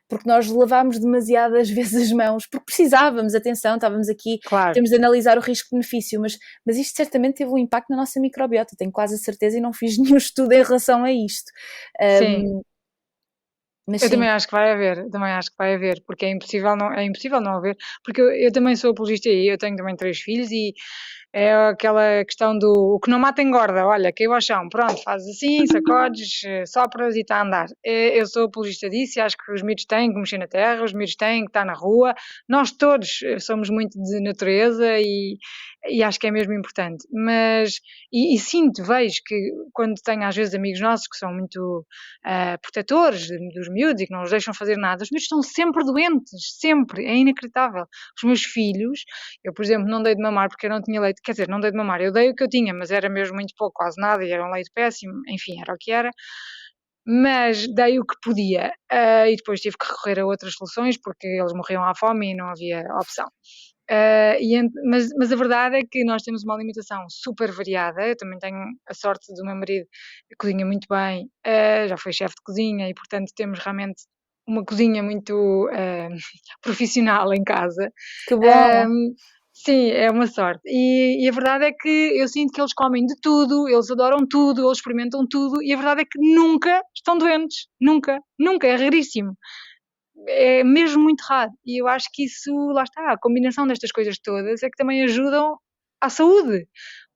porque nós lavámos demasiadas vezes as mãos, porque precisávamos, atenção, estávamos aqui, Claro. temos de analisar o risco-benefício, mas isto certamente teve um impacto na nossa microbiota, tenho quase a certeza, e não fiz nenhum estudo em relação a isto. Sim. Mas Eu sim, também acho que vai haver, eu também acho que vai haver, porque é impossível não haver, porque eu também sou apologista e eu tenho também 3 filhos e é aquela questão do o que não mata engorda, olha, caiu ao chão, pronto, fazes assim, sacodes, sopras e está a andar. Eu sou apologista disso e acho que os miúdos têm que mexer na terra, os miúdos têm que estar na rua, nós todos somos muito de natureza e acho que é mesmo importante, mas e sinto, vejo que quando tenho às vezes amigos nossos que são muito protetores dos miúdos e que não os deixam fazer nada, os miúdos estão sempre doentes, sempre, é inacreditável. Os meus filhos, eu por exemplo não dei de mamar porque eu não tinha leite, quer dizer, não dei de mamar, eu dei o que eu tinha, mas era mesmo muito pouco, quase nada, e era um leite péssimo, enfim, era o que era, mas dei o que podia, e depois tive que recorrer a outras soluções porque eles morriam à fome e não havia opção. Mas a verdade é que nós temos uma alimentação super variada. Eu também tenho a sorte do meu marido que cozinha muito bem, já foi chefe de cozinha e, portanto, temos realmente uma cozinha muito profissional em casa. que bom, Ahm, sim, é uma sorte. E a verdade é que eu sinto que eles comem de tudo, eles adoram tudo, eles experimentam tudo, e a verdade é que nunca estão doentes. Nunca, nunca, é raríssimo. É mesmo muito raro. E eu acho que isso, lá está, a combinação destas coisas todas é que também ajudam à saúde.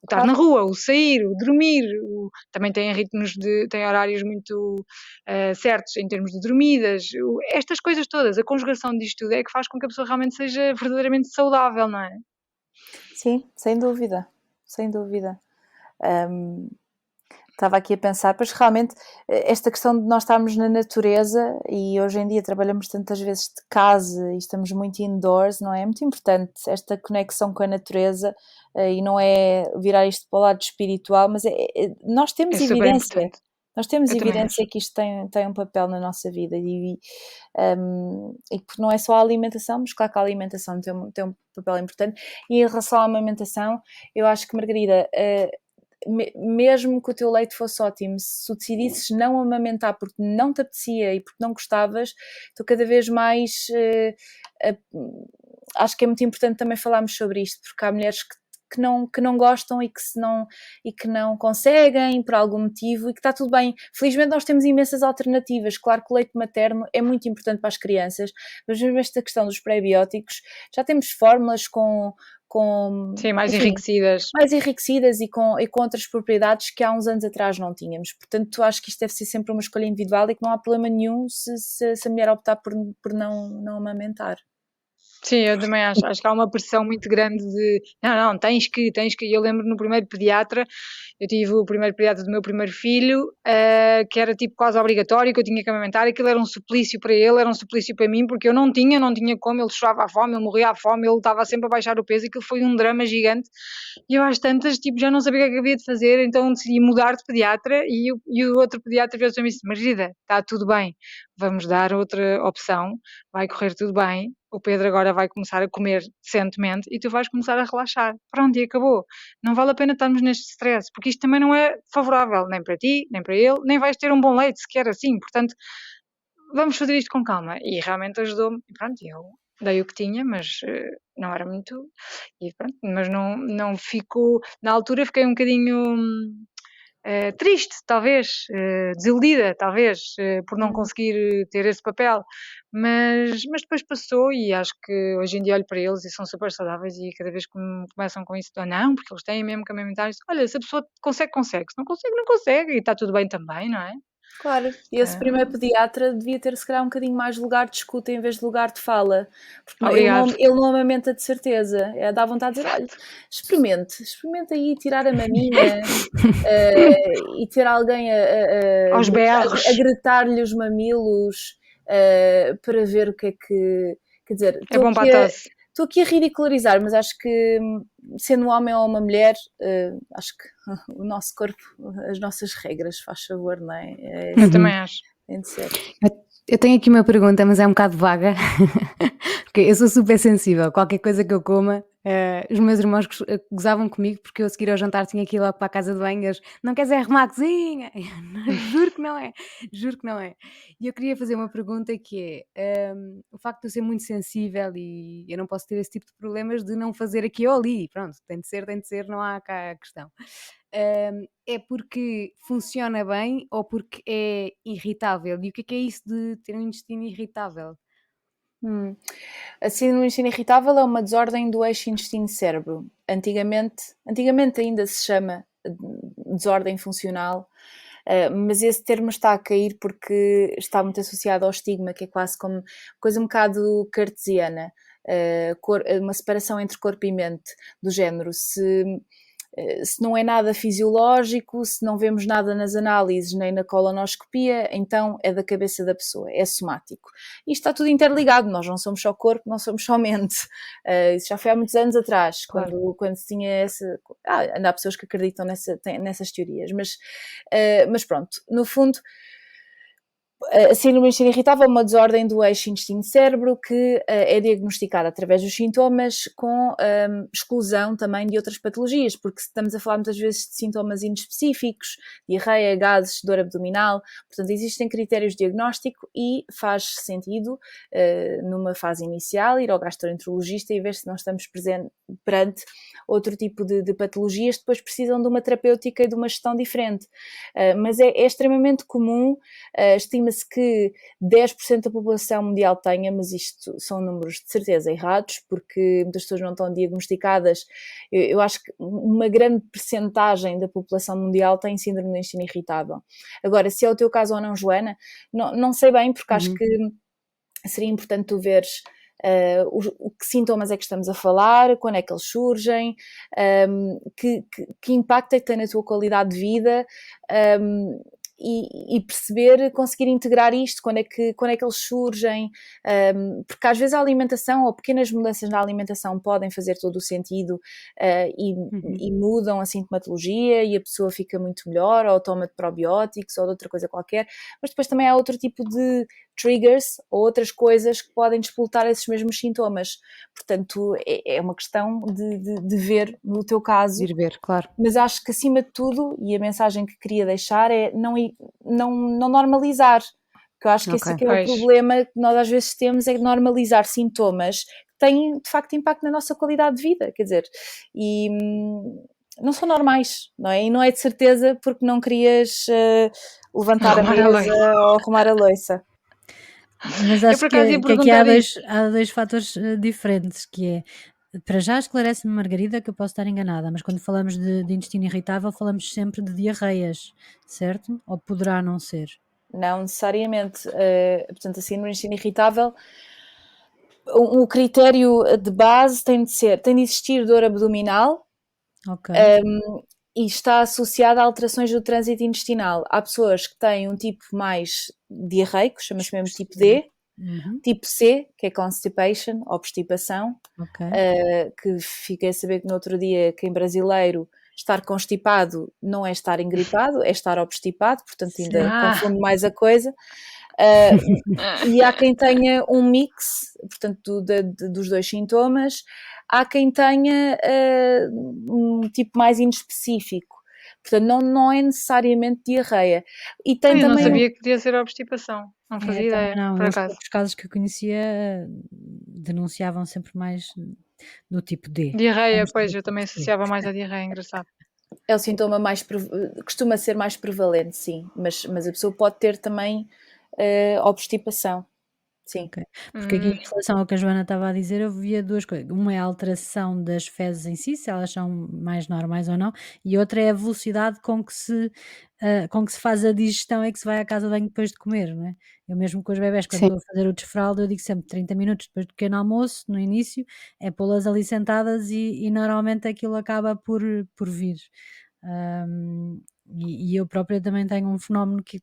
O estar na claro. rua, o sair, o dormir, também têm têm horários muito certos em termos de dormidas. Estas coisas todas, a conjugação disto tudo é que faz com que a pessoa realmente seja verdadeiramente saudável, não é? Sim, sem dúvida, sem dúvida. Hum, Estava aqui a pensar, pois realmente esta questão de nós estarmos na natureza, e hoje em dia trabalhamos tantas vezes de casa e estamos muito indoors, não é? É muito importante esta conexão com a natureza, e não é virar isto para o lado espiritual, mas nós É temos super evidência, importante. nós temos Eu também acho. evidência que isto tem um papel na nossa vida, e que não é só a alimentação, mas claro que a alimentação tem um papel importante. E em relação à amamentação, eu acho que, Margarida, mesmo que o teu leite fosse ótimo, se tu decidisses não amamentar porque não te apetecia e porque não gostavas, tu cada vez mais acho que é muito importante também falarmos sobre isto, porque há mulheres que não gostam e que não conseguem por algum motivo, e que está tudo bem. Felizmente nós temos imensas alternativas. Claro que o leite materno é muito importante para as crianças, mas mesmo esta questão dos pré-bióticos, já temos fórmulas Sim, mais enfim, enriquecidas. mais enriquecidas e com outras propriedades que há uns anos atrás não tínhamos. Portanto, acho que isto deve ser sempre uma escolha individual e que não há problema nenhum se a mulher optar por não amamentar. Sim, eu também acho que há uma pressão muito grande de não, tens que. Eu lembro no primeiro pediatra, eu tive o primeiro pediatra do meu primeiro filho, que era tipo quase obrigatório, que eu tinha que amamentar, e aquilo era um suplício para ele, era um suplício para mim, porque eu não tinha como, ele chorava à fome, ele morria à fome, ele estava sempre a baixar o peso, e aquilo foi um drama gigante, e eu às tantas, tipo, já não sabia o que é que havia de fazer, então decidi mudar de pediatra, e o outro pediatra veio-se a mim e disse, Margarida, está tudo bem, vamos dar outra opção, vai correr tudo bem, o Pedro agora vai começar a comer decentemente e tu vais começar a relaxar. Pronto, e acabou. Não vale a pena estarmos neste stress, porque isto também não é favorável, nem para ti, nem para ele, nem vais ter um bom leite sequer assim. Portanto, vamos fazer isto com calma. E realmente ajudou-me. E pronto, eu dei o que tinha, mas não era muito. E pronto, mas não fico. Na altura fiquei um bocadinho. Triste, talvez, desiludida, talvez, por não conseguir ter esse papel, mas depois passou e acho que hoje em dia olho para eles e são super saudáveis e cada vez que me começam com isso, não, porque eles têm mesmo que amamentar, olha, se a pessoa consegue, consegue, se não consegue, não consegue e está tudo bem também, não é? Claro, e esse primeiro pediatra devia ter se calhar um bocadinho mais lugar de escuta em vez de lugar de fala, porque Obrigado. ele não amamenta de certeza, dá vontade de dizer, olha, experimenta aí tirar a maminha e ter alguém Aos berros. a gritar-lhe os mamilos para ver o que é que... Quer dizer, É bom para a tosse. estou aqui a ridicularizar, mas acho que sendo um homem ou uma mulher, acho que o nosso corpo, as nossas regras, faz favor, não é? Eu também acho. Tem de ser. Eu tenho aqui uma pergunta, mas é um bocado vaga, porque eu sou super sensível. Qualquer coisa que eu coma, os meus irmãos gozavam comigo porque eu a seguir ao jantar tinha que ir logo para a casa de banho. Eles, não queres arrumar a cozinha? Juro que não é, juro que não é. E eu queria fazer uma pergunta que é, o facto de eu ser muito sensível e eu não posso ter esse tipo de problemas de não fazer aqui ou ali, pronto, tem de ser, não há cá a questão. É porque funciona bem ou porque é irritável? E o que é isso de ter um intestino irritável? A síndrome do intestino irritável é uma desordem do eixo intestino-cérebro. Antigamente ainda se chama desordem funcional, mas esse termo está a cair porque está muito associado ao estigma, que é quase como coisa um bocado cartesiana, uma separação entre corpo e mente, do género, se não é nada fisiológico, se não vemos nada nas análises nem na colonoscopia, então é da cabeça da pessoa, é somático. Isto está tudo interligado, nós não somos só corpo, não somos só mente. Isso já foi há muitos anos atrás, Claro. quando se tinha essa... ainda há pessoas que acreditam nessas teorias, mas pronto, no fundo... A síndrome do intestino irritável é uma desordem do eixo intestino-cérebro que é diagnosticada através dos sintomas com exclusão também de outras patologias, porque estamos a falar muitas vezes de sintomas inespecíficos, diarreia, gases, dor abdominal, portanto existem critérios de diagnóstico e faz sentido, numa fase inicial, ir ao gastroenterologista e ver se não estamos perante outro tipo de patologias que depois precisam de uma terapêutica e de uma gestão diferente. Mas é extremamente comum, estima-se que 10% da população mundial tenha, mas isto são números de certeza errados, porque muitas pessoas não estão diagnosticadas. Eu acho que uma grande percentagem da população mundial tem síndrome do intestino irritável. Agora, se é o teu caso ou não, Joana, não sei bem, porque acho que seria importante tu veres o que sintomas é que estamos a falar, quando é que eles surgem, que impacto é que tem na tua qualidade de vida, e perceber, conseguir integrar isto, quando é que eles surgem, porque às vezes a alimentação ou pequenas mudanças na alimentação podem fazer todo o sentido e mudam a sintomatologia e a pessoa fica muito melhor, ou toma de probióticos ou de outra coisa qualquer, mas depois também há outro tipo de triggers ou outras coisas que podem despoltar esses mesmos sintomas. Portanto, é uma questão de ver no teu caso. Ir ver, claro. Mas acho que acima de tudo, e a mensagem que queria deixar é não normalizar, porque eu acho que esse aqui é o problema que nós às vezes temos, é normalizar sintomas que têm de facto impacto na nossa qualidade de vida, quer dizer, e não são normais, não é? E não é de certeza porque não querias levantar a mesa ou arrumar a louça. Mas acho que aqui há dois fatores diferentes, que é, para já esclarece-me, Margarida, que eu posso estar enganada, mas quando falamos de intestino irritável falamos sempre de diarreias, certo? Ou poderá não ser? Não necessariamente. Portanto, assim, no intestino irritável, o critério de base tem de existir dor abdominal, e está associado a alterações do trânsito intestinal. Há pessoas que têm um tipo mais diarreico, chama-se mesmo tipo D, tipo C, que é constipation, obstipação, que fiquei a saber que no outro dia que em brasileiro estar constipado não é estar engripado, é estar obstipado, portanto ainda confundo mais a coisa. E há quem tenha um mix, portanto, dos dois sintomas. Há quem tenha um tipo mais inespecífico, portanto não é necessariamente diarreia. E tem eu também não sabia que podia ser obstipação, não fazia ideia, não, por os acaso. poucos casos que eu conhecia denunciavam sempre mais do tipo D. Diarreia, pois, eu também associava mais a diarreia, engraçado. É o sintoma costuma ser mais prevalente, sim, mas a pessoa pode ter também obstipação. sim. Ok. Porque aqui Hum, em relação ao que a Joana estava a dizer, eu via duas coisas. Uma é a alteração das fezes em si, se elas são mais normais ou não, e outra é a velocidade com que se faz a digestão e que se vai à casa de banho depois de comer, não é? Eu mesmo com os bebés, quando Sim. estou a fazer o desfraldo, eu digo sempre 30 minutos depois do pequeno almoço, no início, é pô-las ali sentadas e normalmente aquilo acaba por vir. E eu própria também tenho um fenómeno que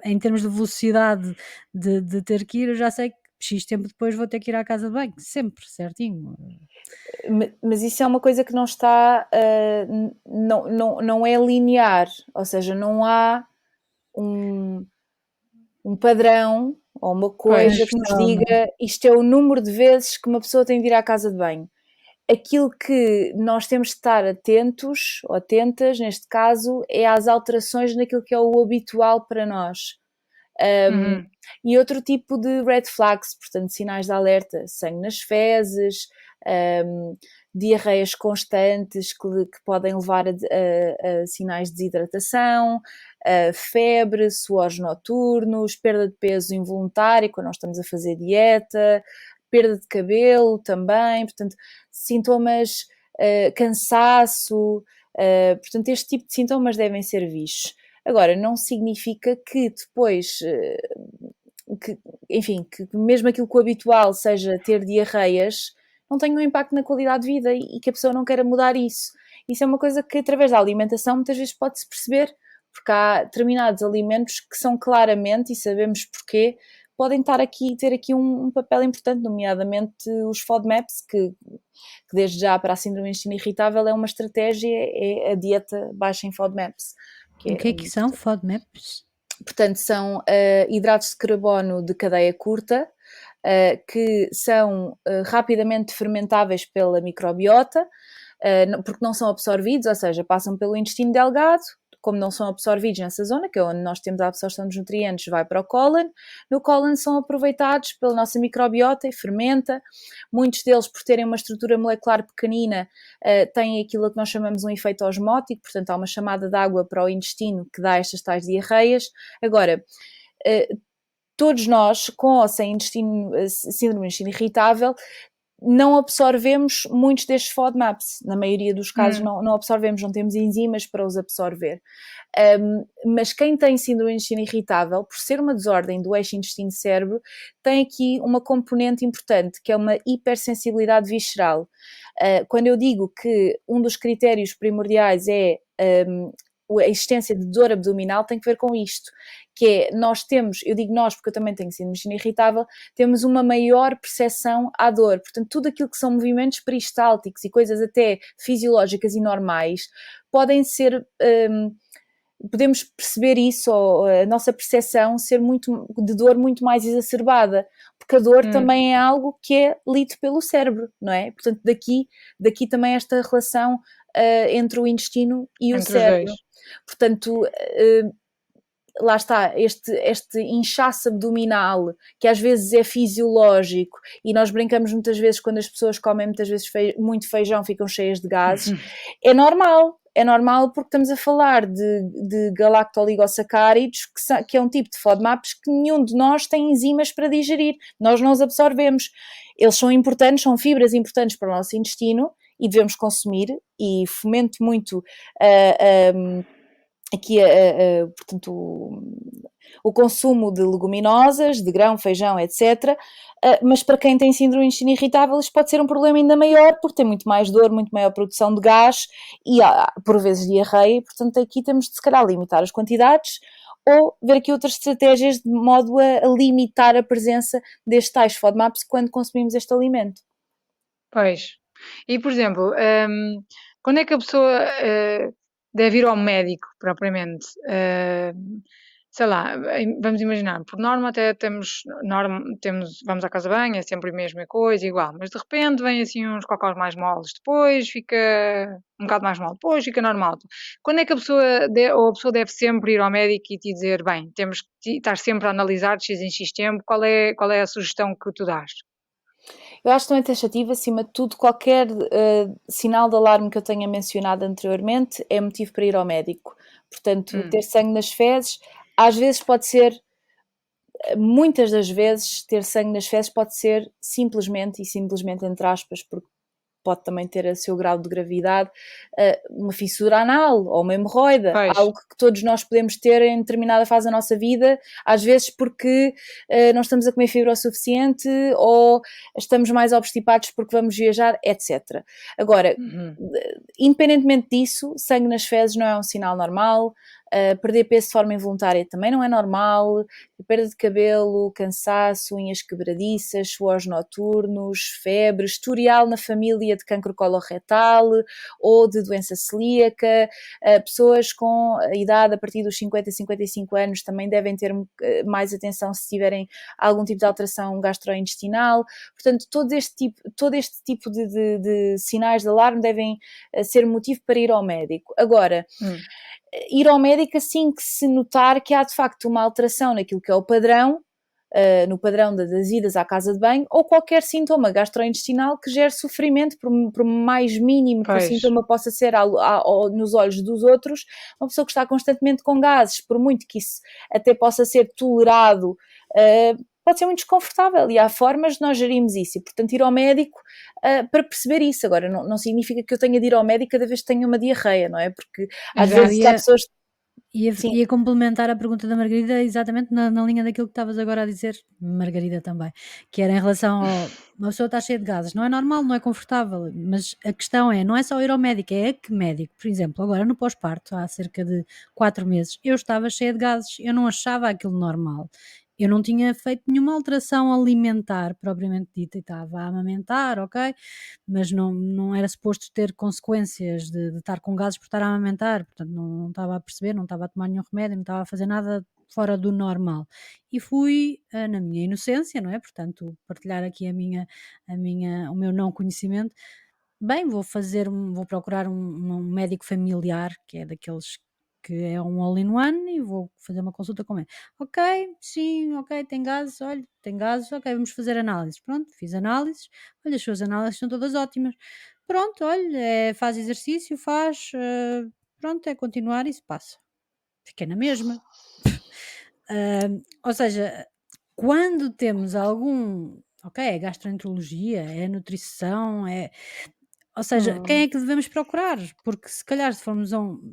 em termos de velocidade de ter que ir, eu já sei que X tempo depois vou ter que ir à casa de banho, sempre, certinho. Mas isso é uma coisa que não está, não é linear, ou seja, não há um padrão ou uma coisa pois, que nos Transversal, não é? diga isto é o número de vezes que uma pessoa tem de ir à casa de banho. Aquilo que nós temos de estar atentos, ou atentas, neste caso, é às alterações naquilo que é o habitual para nós. Um, uhum, e outro tipo de red flags, portanto, sinais de alerta, sangue nas fezes, diarreias constantes que podem levar a sinais de desidratação, febre, suores noturnos, perda de peso involuntária quando nós estamos a fazer dieta, perda de cabelo também, portanto, sintomas, cansaço, portanto, este tipo de sintomas devem ser vistos. Agora, não significa que depois, que, enfim, que mesmo aquilo que o habitual seja ter diarreias, não tenha um impacto na qualidade de vida e que a pessoa não queira mudar isso. Isso é uma coisa que através da alimentação muitas vezes pode-se perceber, porque há determinados alimentos que são claramente, e sabemos porquê, podem ter aqui um papel importante, nomeadamente os FODMAPs, que desde já para a síndrome do intestino irritável é uma estratégia, é a dieta baixa em FODMAPs. O que é que são FODMAPs? Portanto, são hidratos de carbono de cadeia curta, que são rapidamente fermentáveis pela microbiota, porque não são absorvidos, ou seja, passam pelo intestino delgado, como não são absorvidos nessa zona, que é onde nós temos a absorção dos nutrientes, vai para o cólon. No cólon são aproveitados pela nossa microbiota e fermenta. Muitos deles, por terem uma estrutura molecular pequenina, têm aquilo que nós chamamos um efeito osmótico, portanto há uma chamada de água para o intestino que dá estas tais diarreias. Agora, todos nós, com ou sem síndrome do intestino irritável, não absorvemos muitos destes FODMAPs. Na maioria dos casos não absorvemos, não temos enzimas para os absorver. Mas quem tem síndrome do intestino irritável, por ser uma desordem do eixo intestino-cérebro, tem aqui uma componente importante, que é uma hipersensibilidade visceral. Quando eu digo que um dos critérios primordiais é a existência de dor abdominal, tem que ver com isto, que é, nós temos, eu digo nós porque eu também tenho síndrome do intestino irritável, temos uma maior percepção à dor, portanto tudo aquilo que são movimentos peristálticos e coisas até fisiológicas e normais, podem ser, podemos perceber isso, ou a nossa percepção ser de dor muito mais exacerbada, porque a dor também é algo que é lido pelo cérebro, não é? Portanto daqui também esta relação entre o intestino e o cérebro. Portanto, lá está, este inchaço abdominal, que às vezes é fisiológico, e nós brincamos muitas vezes quando as pessoas comem muitas vezes muito feijão, ficam cheias de gases, é normal porque estamos a falar de galactoligosacáridos, que é um tipo de FODMAPs que nenhum de nós tem enzimas para digerir, nós não os absorvemos. Eles são importantes, são fibras importantes para o nosso intestino e devemos consumir, e fomento muito aqui, portanto, o consumo de leguminosas, de grão, feijão, etc. Mas para quem tem síndrome do intestino irritável, isto pode ser um problema ainda maior, porque tem muito mais dor, muito maior produção de gás e, por vezes, diarreia. Portanto, aqui temos de, se calhar, limitar as quantidades ou ver aqui outras estratégias de modo a limitar a presença destes tais FODMAPs quando consumimos este alimento. Pois. E, por exemplo, quando é que a pessoa deve ir ao médico, propriamente? Sei lá, vamos imaginar, por norma até vamos à casa de banho, é sempre a mesma coisa, igual, mas de repente vem assim uns cocós mais moles, depois fica um bocado mais mole, depois fica normal. Quando é que a pessoa deve sempre ir ao médico e te dizer, bem, temos que estar sempre a analisar de X em X tempo, qual é a sugestão que tu dás? Eu acho também taxativo, acima de tudo, qualquer sinal de alarme que eu tenha mencionado anteriormente é motivo para ir ao médico. Portanto, ter sangue nas fezes, às vezes pode ser muitas das vezes ter sangue nas fezes pode ser simplesmente entre aspas, porque pode também ter o seu grau de gravidade, uma fissura anal ou uma hemorroida, Pois. algo que todos nós podemos ter em determinada fase da nossa vida, às vezes porque não estamos a comer fibra o suficiente ou estamos mais obstipados porque vamos viajar, etc. Agora, independentemente disso, sangue nas fezes não é um sinal normal. Perder peso de forma involuntária também não é normal, perda de cabelo, cansaço, unhas quebradiças, suores noturnos, febre, historial na família de cancro coloretal ou de doença celíaca. Pessoas com a idade a partir dos 50 a 55 anos também devem ter mais atenção se tiverem algum tipo de alteração gastrointestinal. Portanto, todo este tipo de sinais de alarme devem ser motivo para ir ao médico. Agora, ir ao médico assim que se notar que há de facto uma alteração naquilo que é o padrão, no padrão das idas à casa de banho, ou qualquer sintoma gastrointestinal que gere sofrimento, por mais mínimo que o sintoma possa ser nos olhos dos outros. Uma pessoa que está constantemente com gases, por muito que isso até possa ser tolerado, pode ser muito desconfortável e há formas de nós gerirmos isso e, portanto, ir ao médico para perceber isso. Agora, não significa que eu tenha de ir ao médico cada vez que tenho uma diarreia, não é? Porque às vezes há pessoas... Ia complementar a pergunta da Margarida exatamente na linha daquilo que estavas agora a dizer, Margarida também, que era em relação ao... Uma pessoa está cheia de gases, não é normal, não é confortável, mas a questão não é só ir ao médico, é a que médico. Por exemplo, agora no pós-parto, há cerca de 4 meses, eu estava cheia de gases, eu não achava aquilo normal. Eu não tinha feito nenhuma alteração alimentar propriamente dita e estava a amamentar, ok? Mas não era suposto ter consequências de estar com gases por estar a amamentar, portanto não estava a perceber, não estava a tomar nenhum remédio, não estava a fazer nada fora do normal. E fui na minha inocência, não é? Portanto, partilhar aqui o meu não conhecimento. Bem, vou procurar um médico familiar, que é daqueles que é um all-in-one, e vou fazer uma consulta com ele. Ok, sim, ok, tem gases, olha, tem gases, ok, vamos fazer análises. Pronto, fiz análises, olha, as suas análises são todas ótimas. Pronto, olha, faz exercício, pronto, é continuar e se passa. Fiquei na mesma. Ou seja, quando temos algum... Ok, é gastroenterologia, é nutrição, ou seja, quem é que devemos procurar? Porque se calhar se formos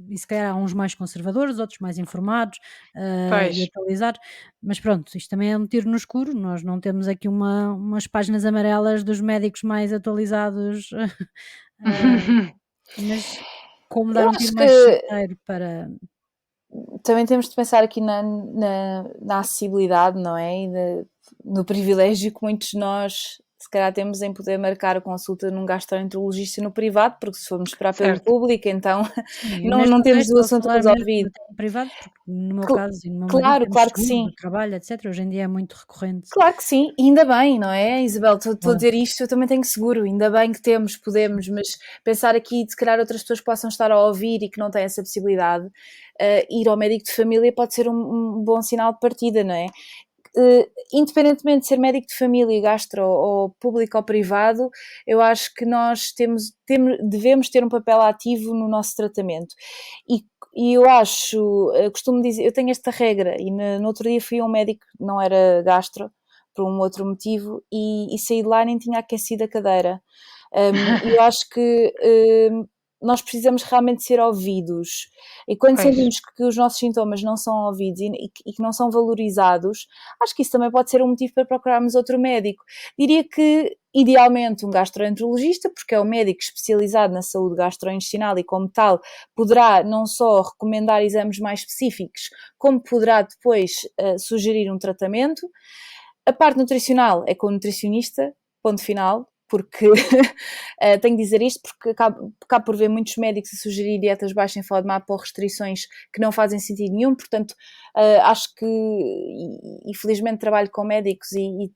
e se calhar há uns mais conservadores, outros mais informados e atualizados, mas pronto, isto também é um tiro no escuro, nós não temos aqui umas páginas amarelas dos médicos mais atualizados, mas como dar um tiro mais certeiro para... Também temos de pensar aqui na acessibilidade, não é? E no privilégio que muitos de nós se calhar temos em poder marcar a consulta num gastroenterologista no privado, porque se formos esperar pelo público, então não temos o assunto resolvido. Privado, porque no meu caso e no meu claro, marido, claro que sim. Trabalho, etc. Hoje em dia é muito recorrente. Claro que sim, e ainda bem, não é, Isabel? Estou a dizer isto, eu também tenho seguro, ainda bem que podemos, mas pensar aqui, se calhar outras pessoas possam estar a ouvir e que não têm essa possibilidade, ir ao médico de família pode ser um bom sinal de partida, não é? Independentemente de ser médico de família, gastro ou público ou privado, eu acho que nós devemos ter um papel ativo no nosso tratamento. E eu costumo dizer, eu tenho esta regra, e no outro dia fui a um médico, não era gastro, por um outro motivo, e saí de lá e nem tinha aquecido a cadeira. E eu acho que nós precisamos realmente ser ouvidos, e quando sentimos que os nossos sintomas não são ouvidos e que não são valorizados, acho que isso também pode ser um motivo para procurarmos outro médico. Diria que idealmente um gastroenterologista, porque é um médico especializado na saúde gastrointestinal e como tal poderá não só recomendar exames mais específicos, como poderá depois sugerir um tratamento. A parte nutricional é com o nutricionista, ponto final, porque tenho de dizer isto porque acabo por ver muitos médicos a sugerir dietas baixas em FODMAP ou restrições que não fazem sentido nenhum, portanto acho que, e felizmente trabalho com médicos e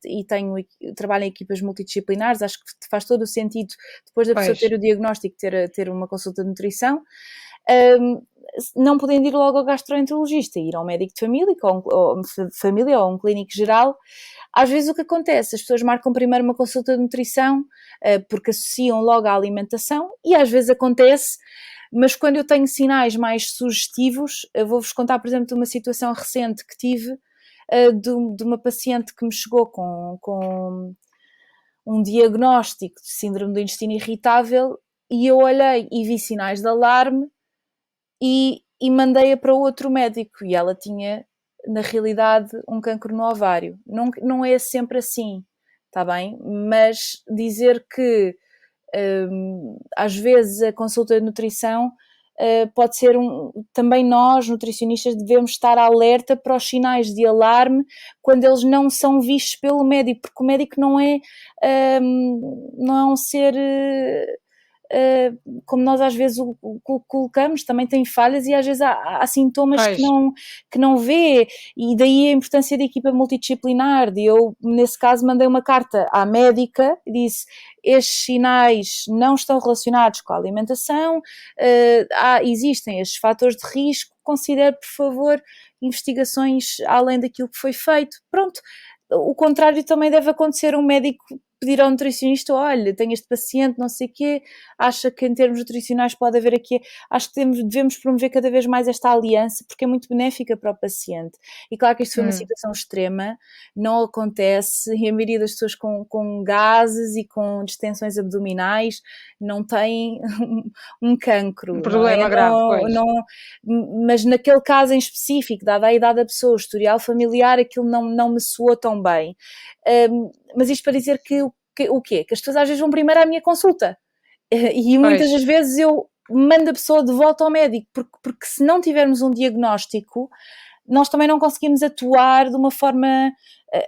trabalho em equipas multidisciplinares, acho que faz todo o sentido depois da pessoa ter o diagnóstico ter uma consulta de nutrição. Não podendo ir logo ao gastroenterologista, ir ao médico de família ou um clínico geral. Às vezes o que acontece, as pessoas marcam primeiro uma consulta de nutrição porque associam logo à alimentação, e às vezes acontece, mas quando eu tenho sinais mais sugestivos, eu vou-vos contar, por exemplo, de uma situação recente que tive, de uma paciente que me chegou com um diagnóstico de síndrome do intestino irritável e eu olhei e vi sinais de alarme e mandei-a para outro médico e ela tinha, na realidade, um cancro no ovário. Não é sempre assim, está bem? Mas dizer que às vezes a consulta de nutrição pode ser também nós, nutricionistas, devemos estar alerta para os sinais de alarme quando eles não são vistos pelo médico, porque o médico não é um ser como nós às vezes o colocamos, também tem falhas e às vezes há sintomas Pois. que não vê, e daí a importância da equipa multidisciplinar. E eu, nesse caso, mandei uma carta à médica e disse: estes sinais não estão relacionados com a alimentação, existem estes fatores de risco, considere, por favor, investigações além daquilo que foi feito. Pronto. O contrário também deve acontecer, um médico pedir ao nutricionista: olha, tenho este paciente, não sei o quê, acha que em termos nutricionais pode haver aqui, acho que devemos promover cada vez mais esta aliança, porque é muito benéfica para o paciente. E claro que isto foi uma situação extrema, não acontece, e a maioria das pessoas com gases e com distensões abdominais não têm um cancro. Um problema grave, pois. Mas naquele caso em específico, dada a idade da pessoa, o historial familiar, aquilo não me soou tão bem. Mas isto para dizer que o quê? Que as pessoas às vezes vão primeiro à minha consulta e muitas das vezes eu mando a pessoa de volta ao médico, porque se não tivermos um diagnóstico, nós também não conseguimos atuar de uma forma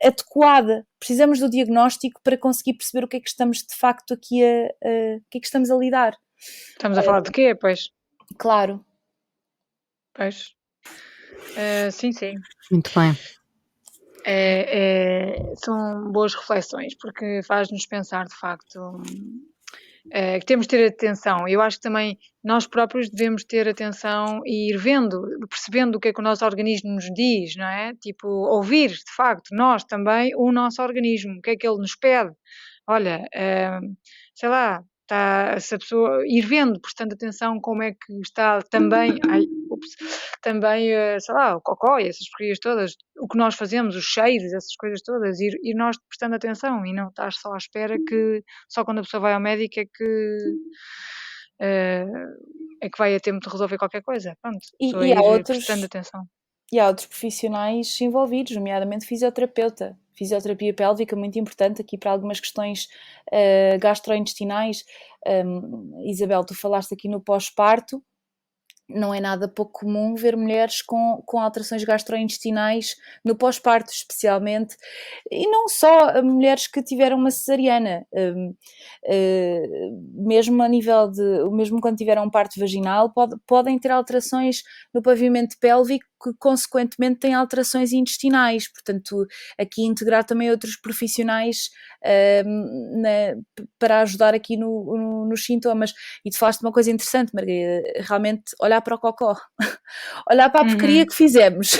adequada. Precisamos do diagnóstico para conseguir perceber o que é que estamos de facto aqui o que é que estamos a lidar. Estamos a falar de quê, pois? Claro. Pois. Sim. Muito bem. São boas reflexões, porque faz-nos pensar, de facto, que temos de ter atenção. Eu acho que também nós próprios devemos ter atenção e ir vendo, percebendo o que é que o nosso organismo nos diz, não é? Tipo, ouvir, de facto, nós também, o nosso organismo, o que é que ele nos pede. Olha, sei lá, se a pessoa ir vendo, prestando atenção como é que está também, também, sei lá, o cocó e essas porcarias todas, o que nós fazemos, os cheiros, essas coisas todas, ir nós prestando atenção e não estar só à espera que só quando a pessoa vai ao médico é que vai a tempo de resolver qualquer coisa. Pronto, só E há ir prestando atenção. E há outros profissionais envolvidos, nomeadamente fisioterapeuta. Fisioterapia pélvica, muito importante aqui para algumas questões gastrointestinais. Isabel, tu falaste aqui no pós-parto. Não é nada pouco comum ver mulheres com alterações gastrointestinais no pós-parto, especialmente, e não só mulheres que tiveram uma cesariana, mesmo a nível mesmo quando tiveram um parto vaginal, podem ter alterações no pavimento pélvico que consequentemente têm alterações intestinais. Portanto, aqui integrar também outros profissionais para ajudar aqui nos sintomas. E tu falaste de uma coisa interessante, Margarida, realmente olhar para o cocó, olhar para a porcaria que fizemos.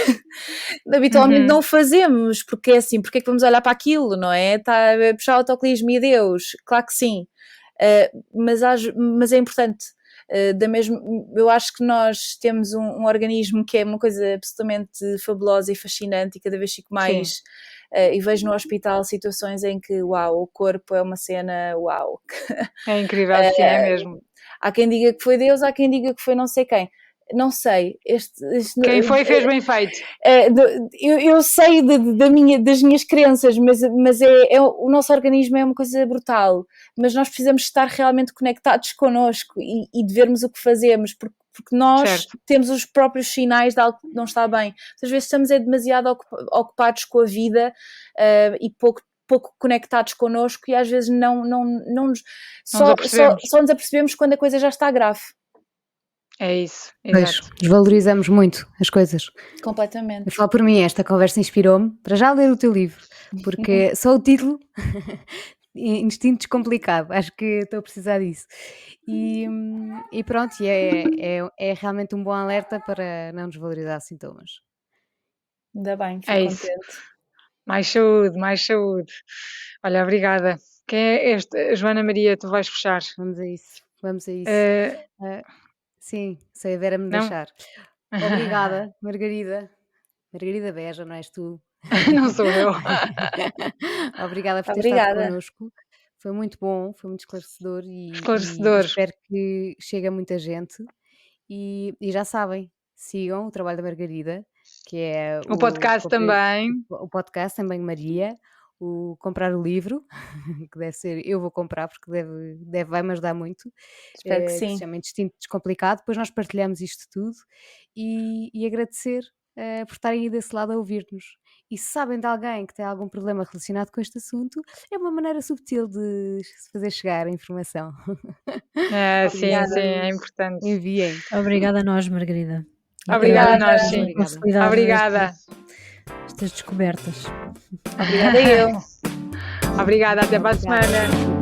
Habitualmente não fazemos, porque é assim, porque é que vamos olhar para aquilo, não é? Está a puxar o autocolismo e Deus, claro que sim, mas é importante. Eu acho que nós temos um organismo que é uma coisa absolutamente fabulosa e fascinante, e cada vez fico mais e vejo no hospital situações em que, uau, o corpo é uma cena, uau. É incrível, sim, é mesmo. Há quem diga que foi Deus, há quem diga que foi não sei quem. Não sei. Quem foi fez bem feito. Eu sei das minhas crenças, mas o nosso organismo é uma coisa brutal. Mas nós precisamos estar realmente conectados connosco e de vermos o que fazemos, porque nós temos os próprios sinais de algo que não está bem. Às vezes estamos demasiado ocupados com a vida e pouco conectados connosco, e às vezes só nos apercebemos quando a coisa já está grave. É isso, exato. Desvalorizamos muito as coisas. Completamente. Eu falo por mim, esta conversa inspirou-me para já ler o teu livro, porque só o título, Intestino Descomplicado, acho que estou a precisar disso. E pronto, é realmente um bom alerta para não desvalorizar sintomas. Ainda bem, fico contente. Mais saúde. Olha, obrigada. Quem é este? Joana Maria, tu vais fechar. Vamos a isso. Sim, se a Vera me deixar. Obrigada, Margarida. Margarida Beja, não és tu? Não sou eu. Obrigada por ter estado Obrigada. connosco. Foi muito bom, foi muito esclarecedor e Esclarecedor. espero que chegue a muita gente. E já sabem, sigam o trabalho da Margarida, que é O podcast também. o podcast também Maria, o comprar o livro, que deve ser, eu vou comprar porque vai-me ajudar muito, Espero que que se sim. chama Instinto Descomplicado. Depois nós partilhamos isto tudo e agradecer por estarem aí desse lado a ouvir-nos. E se sabem de alguém que tem algum problema relacionado com este assunto, é uma maneira subtil de se fazer chegar a informação. Sim, Obrigada. é importante. Enviem. Obrigada a nós, Margarida. E Obrigada a pela nós, sim. facilidade Obrigada. estas descobertas. Obrigada eu. Obrigada, até para a semana.